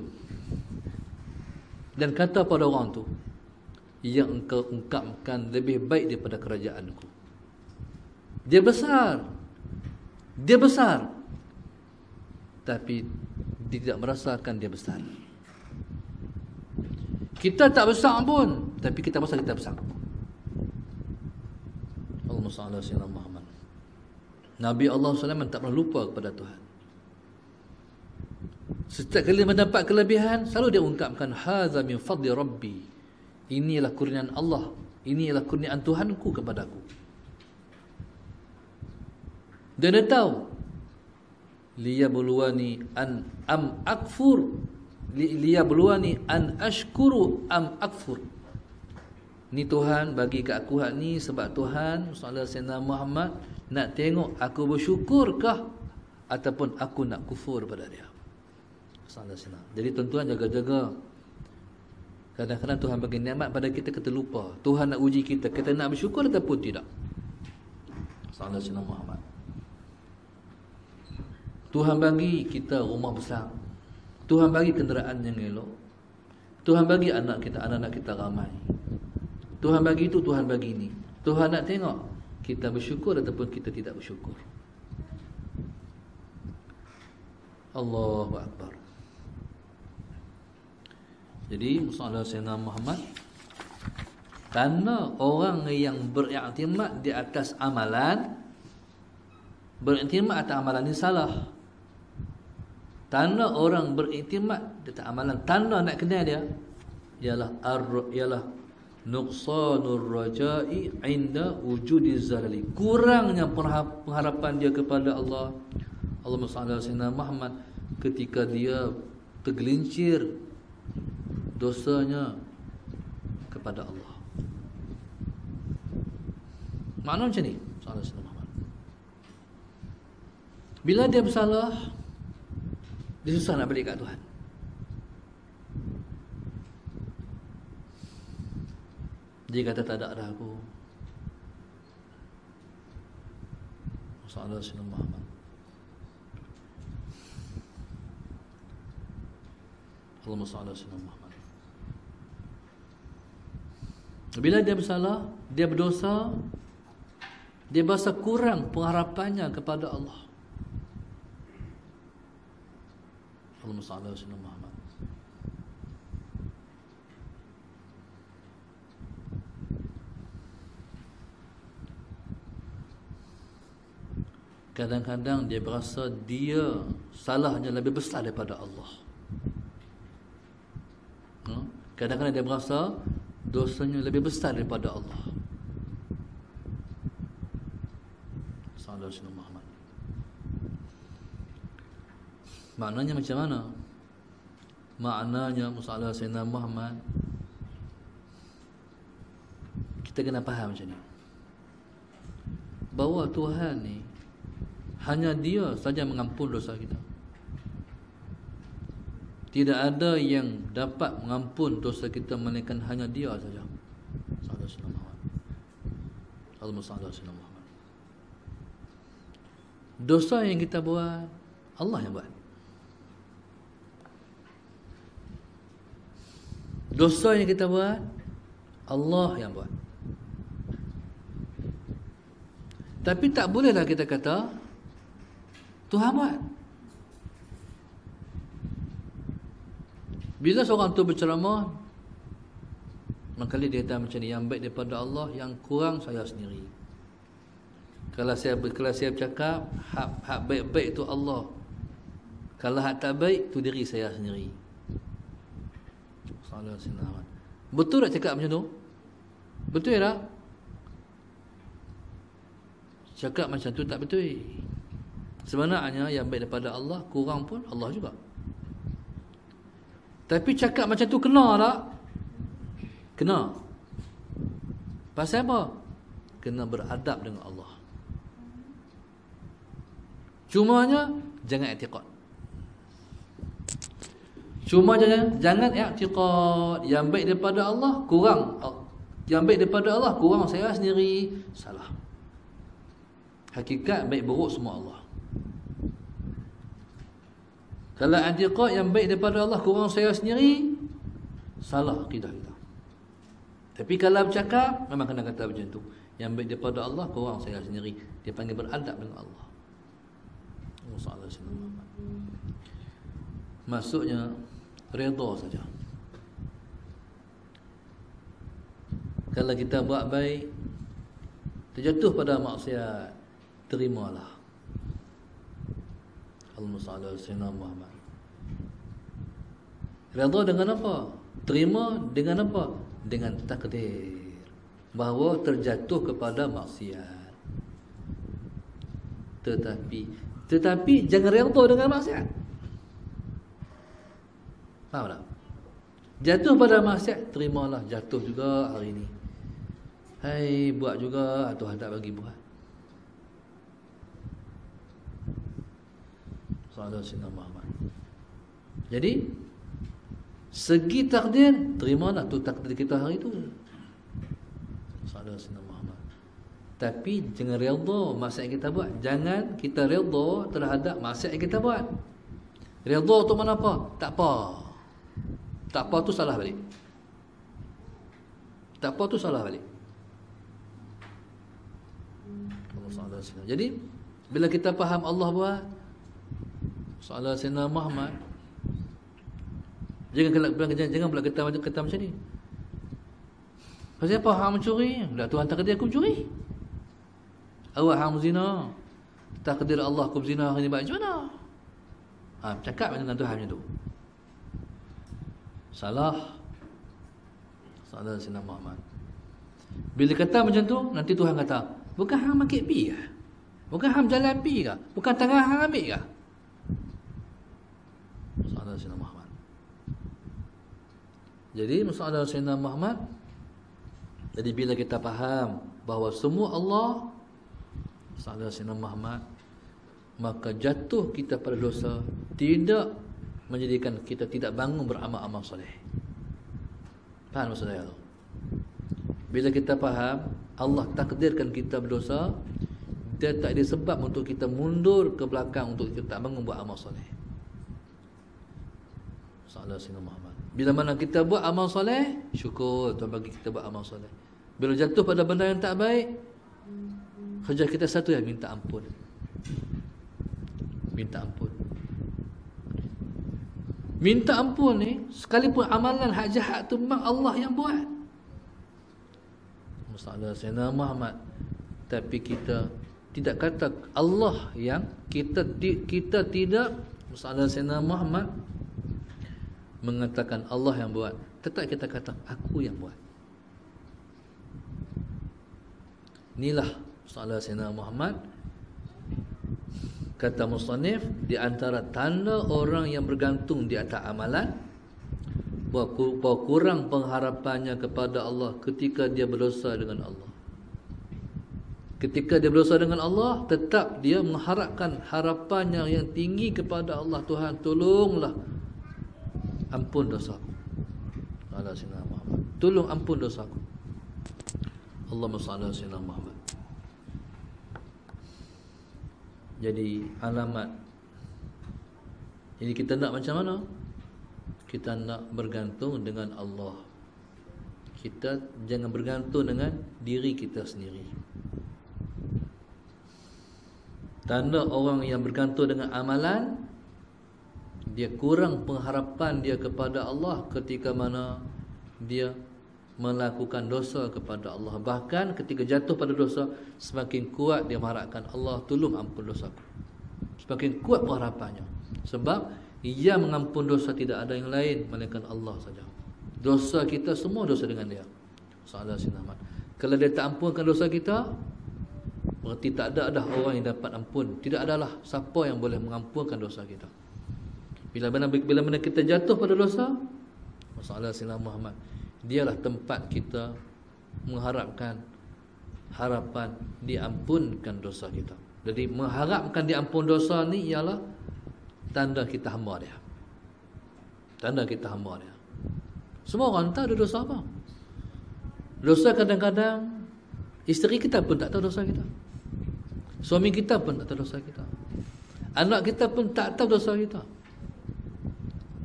dan kata pada orang tu, yang engkau ungkapkan lebih baik daripada kerajaanku. Dia besar, dia besar, tapi dia tidak merasakan dia besar. Kita tak besar pun, tapi kita rasa kita besar. Allahumma salli ala sayyidina Muhammad. Nabi Allah Sulaiman tak pernah lupa kepada Tuhan. Setiap kali mendapat kelebihan, selalu dia ungkapkan hadza min fadli rabbi. Inilah kurniaan Allah, inilah kurniaan Tuhanku kepadaku. Dan dia tahu liyabluwani an am akfur, liyabluwani an ashkuru am akfur. Ni Tuhan bagi kat aku hak ni sebab Tuhan sallallahu alaihi wasallam Muhammad nak tengok aku bersyukurkah ataupun aku nak kufur pada dia. Sallallahu alaihi wasallam. Jadi tuan-tuan jaga-jaga. Kadang-kadang Tuhan bagi nikmat pada kita, kita lupa. Tuhan nak uji kita, kita nak bersyukur ataupun tidak. Sallallahu alaihi wasallam Muhammad. Tuhan bagi kita rumah besar. Tuhan bagi kenderaan yang elok. Tuhan bagi anak kita, anak-anak kita ramai. Tuhan bagi itu, Tuhan bagi ini. Tuhan nak tengok kita bersyukur ataupun kita tidak bersyukur. Allahu Akbar. Jadi Sallallahu Alaihi Wasallam Muhammad, kerana orang yang beriktimad di atas amalan, beriktimad atas amalan ini salah. Tanda orang beriktimad di atas amalan, tanda nak kenal dia ialah nuqsanur raja'i inda wujudiz zalali. Kurangnya pengharapan dia kepada Allah. Allahumma salli ala sayyidina Muhammad ketika dia tergelincir dosanya kepada Allah. Makna macam ni, sallallahu alaihi wasallam. Bila dia bersalah, dia susah nak balik kat Tuhan. Dia kata tak ada dah aku. Sallallahu alaihi wasallam Muhammad. Allahumma salli ala sayyidina Muhammad. Bila dia bersalah, dia berdosa, dia berasa kurang pengharapannya kepada Allah. Allahumma salli ala sayyidina Muhammad. Kadang-kadang dia berasa dia salahnya lebih besar daripada Allah. Kadang-kadang dia berasa dosanya lebih besar daripada Allah. Sallallahu alaihi wasallam. Maknanya macam mana? Maknanya Sallallahu alaihi wasallam Muhammad, kita kena faham macam ni, bahawa Tuhan ni hanya Dia saja mengampun dosa kita. Tidak ada yang dapat mengampun dosa kita melainkan hanya Dia saja. Sallallahu alaihi wasallam. Allahumma salli ala sayyidina Muhammad. Dosa yang kita buat, Allah yang buat. Dosa yang kita buat, Allah yang buat. Tapi tak bolehlah kita kata Tuhan buat. Bila seorang tu berceramah, maka dia kata macam ni, yang baik daripada Allah, yang kurang saya sendiri. Kalau saya bercakap hak baik-baik itu Allah, kalau hak tak baik itu diri saya sendiri. Betul tak cakap macam tu? Betul tak? Cakap macam tu tak betul. Sebenarnya yang baik daripada Allah, kurang pun Allah juga. Tapi cakap macam tu kena tak? Kena. Pasal apa? Kena beradab dengan Allah. Cumanya jangan i'tiqad. Cuma jangan i'tiqad. Yang baik daripada Allah kurang. Yang baik daripada Allah kurang saya sendiri. Salah. Hakikat baik buruk semua Allah. Kalau i'tiqad yang baik daripada Allah kurang saya sendiri, salah akidah kita. Tapi kalau bercakap, memang kena kata macam tu. Yang baik daripada Allah kurang saya sendiri. Dia panggil beradab dengan Allah. Maksudnya redha saja. Kalau kita buat baik, terjatuh pada maksiat, terimalah. Allahumma salli ala sayyidina Muhammad. Redha dengan apa? Terima dengan apa? Dengan takdir bahawa terjatuh kepada maksiat. Tetapi jangan redha dengan maksiat. Faham tak? Jatuh pada maksiat, terimalah jatuh juga hari ni. Hai, buat juga, Tuhan tak bagi buat. Sallallahu alaihi Muhammad. Jadi segi takdir, terimalah tu takdir kita hari tu. Sallallahu alaihi Muhammad. Tapi jangan redha maksiat yang kita buat. Jangan kita redha terhadap maksiat yang kita buat. Redha tu mana apa? Tak apa. Tak apa tu salah balik. Tak apa tu salah balik. Jadi bila kita faham Allah buat, soalan Sayyidina Muhammad, jangan pula kata macam ni. Pasal apa hang mencuri? Dah Tuhan takdir aku mencuri. Awak hang zina. Takdir Allah aku berzina hari ni macam mana? Cakap dengan Tuhan macam tu. Salah. Salah Sayyidina Muhammad. Bila kata macam tu, nanti Tuhan kata, bukan hang makin pi ke? Bukan hang jalan pi ke? Bukan tangan hang ambil ke? Salah Sayyidina Muhammad. Jadi masalah Sayyidina Muhammad, jadi bila kita faham bahawa semua Allah, masalah Sayyidina Muhammad, maka jatuh kita pada dosa tidak menjadikan kita tidak bangun beramal-amal soleh. Faham maksud saya tu? Bila kita faham Allah takdirkan kita berdosa, dia tak ada sebab untuk kita mundur ke belakang untuk kita tak bangun buat amal soleh. Salah Sayyidina Muhammad. Bila mana kita buat amal soleh, syukur Tuhan bagi kita buat amal soleh. Bila jatuh pada benda yang tak baik, kerja kita satu yang minta ampun. Minta ampun. Minta ampun ni, sekalipun amalan hak jahat tu memang Allah yang buat. Masalah Sayyidina Muhammad. Tapi kita tidak kata Allah yang, kita tidak, masalah Sayyidina Muhammad mengatakan Allah yang buat. Tetap kita kata aku yang buat. Inilah masalah Sayyidina Muhammad. Kata musannif, di antara tanda orang yang bergantung di atas amalan, bahawa kurang pengharapannya kepada Allah ketika dia berdosa dengan Allah. Ketika dia berdosa dengan Allah, tetap dia mengharapkan harapannya yang tinggi kepada Allah. Tuhan, tolonglah ampun dosaku. Allah Sayyidina Muhammad, tolong ampun dosaku. Allahumma salli ala Sayyidina Muhammad. Jadi alamat. Jadi kita nak macam mana? Kita nak bergantung dengan Allah. Kita jangan bergantung dengan diri kita sendiri. Tanda orang yang bergantung dengan amalan, dia kurang pengharapan dia kepada Allah ketika mana dia melakukan dosa kepada Allah. Bahkan ketika jatuh pada dosa, semakin kuat dia mengharapkan Allah, tolong ampun dosaku. Semakin kuat pengharapannya. Sebab ia mengampun dosa tidak ada yang lain melainkan Allah saja. Dosa kita semua dosa dengan dia. Salah Sayyidina. Kalau dia tak ampunkan dosa kita, berarti tak ada orang yang dapat ampun. Tidak adalah siapa yang boleh mengampunkan dosa kita. Bila mana kita jatuh pada dosa, masalah Sayyidina Muhammad, dialah tempat kita mengharapkan harapan diampunkan dosa kita. Jadi mengharapkan diampun dosa ni ialah tanda kita hamba dia. Tanda kita hamba dia. Semua orang tak ada dosa apa. Dosa kadang-kadang isteri kita pun tak tahu dosa kita. Suami kita pun tak tahu dosa kita. Anak kita pun tak tahu dosa kita.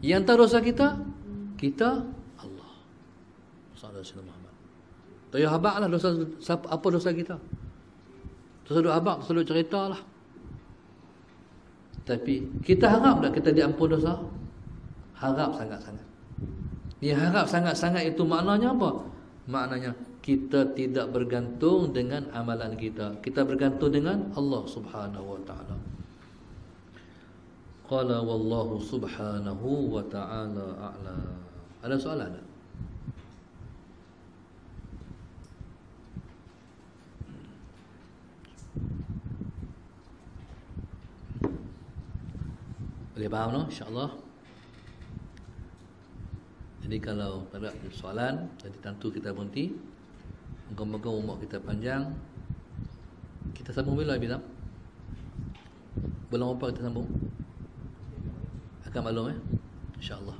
Yang tahu dosa kita Allah. Sallallahu alaihi Muhammad. Tahu habaqlah dosa apa dosa kita. Dosa habaq selalu ceritalah. Tapi kita harap tak kita diampun dosa? Harap sangat-sangat. Dia harap sangat-sangat itu maknanya apa? Maknanya kita tidak bergantung dengan amalan kita. Kita bergantung dengan Allah Subhanahu wa taala. Qala wallahu subhanahu wa ta'ala a'la. Ada soalan tak? Boleh faham no? InsyaAllah. Jadi kalau tak ada soalan, jadi tentu kita berhenti. Moga-moga umur kita panjang. Kita sambung bila Abidam? Bulan apa kita sambung? Akan maklum InsyaAllah.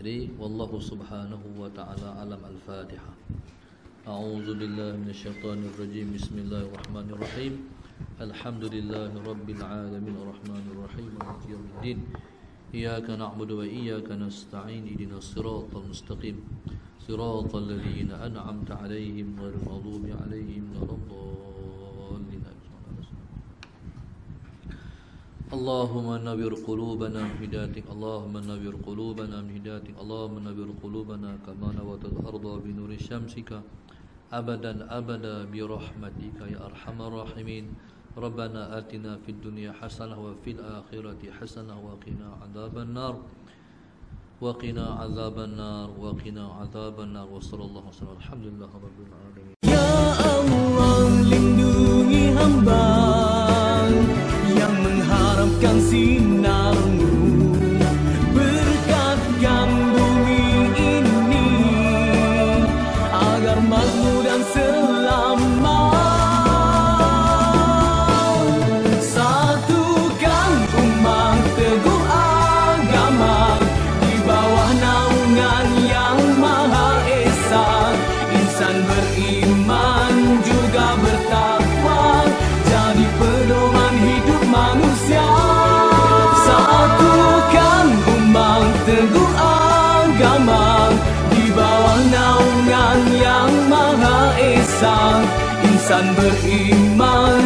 Jadi wallahu subhanahu wa ta'ala alam. Al-Fatihah. A'udzu billahi minasyaitonir rajim. Bismillahirrahmanirrahim. Alhamdulillahi rabbil alamin arrahmanir rahim maliki yaumiddin. Iyyaka na'budu wa iyyaka nasta'in ihdinas siratal mustaqim siratal ladzina an'amta 'alaihim ghairil maghdubi 'alaihim waladdallin. Allahumma nawwir qulubana bihidayatik. Allahumma nawwir qulubana bihidayatik. Allahumma nawwir qulubana kama nawatal arda bi nuri syamsika abadan abada bi rahmatika ya arhamar rahimin. Rabbana atina fid dunya hasanah wa fil akhirati hasanah wa qina adzaban nar wa qina adzaban nar wa qina adzaban nar wa sallallahu alaihi wasallam. Alhamdulillah rabbil alamin. Ya Allah, lindungi hamba yang mengharapkan sinar-Mu, berkatkan bumi ini agar makmur dan selamat. Satukan umat teguh agama di bawah naungan Yang Maha Esa. Insan beriman juga bertakwa, jadi pedoman hidup manusia. Satukan umat teguh agama di bawah naungan Yang Maha Esa. Insan beriman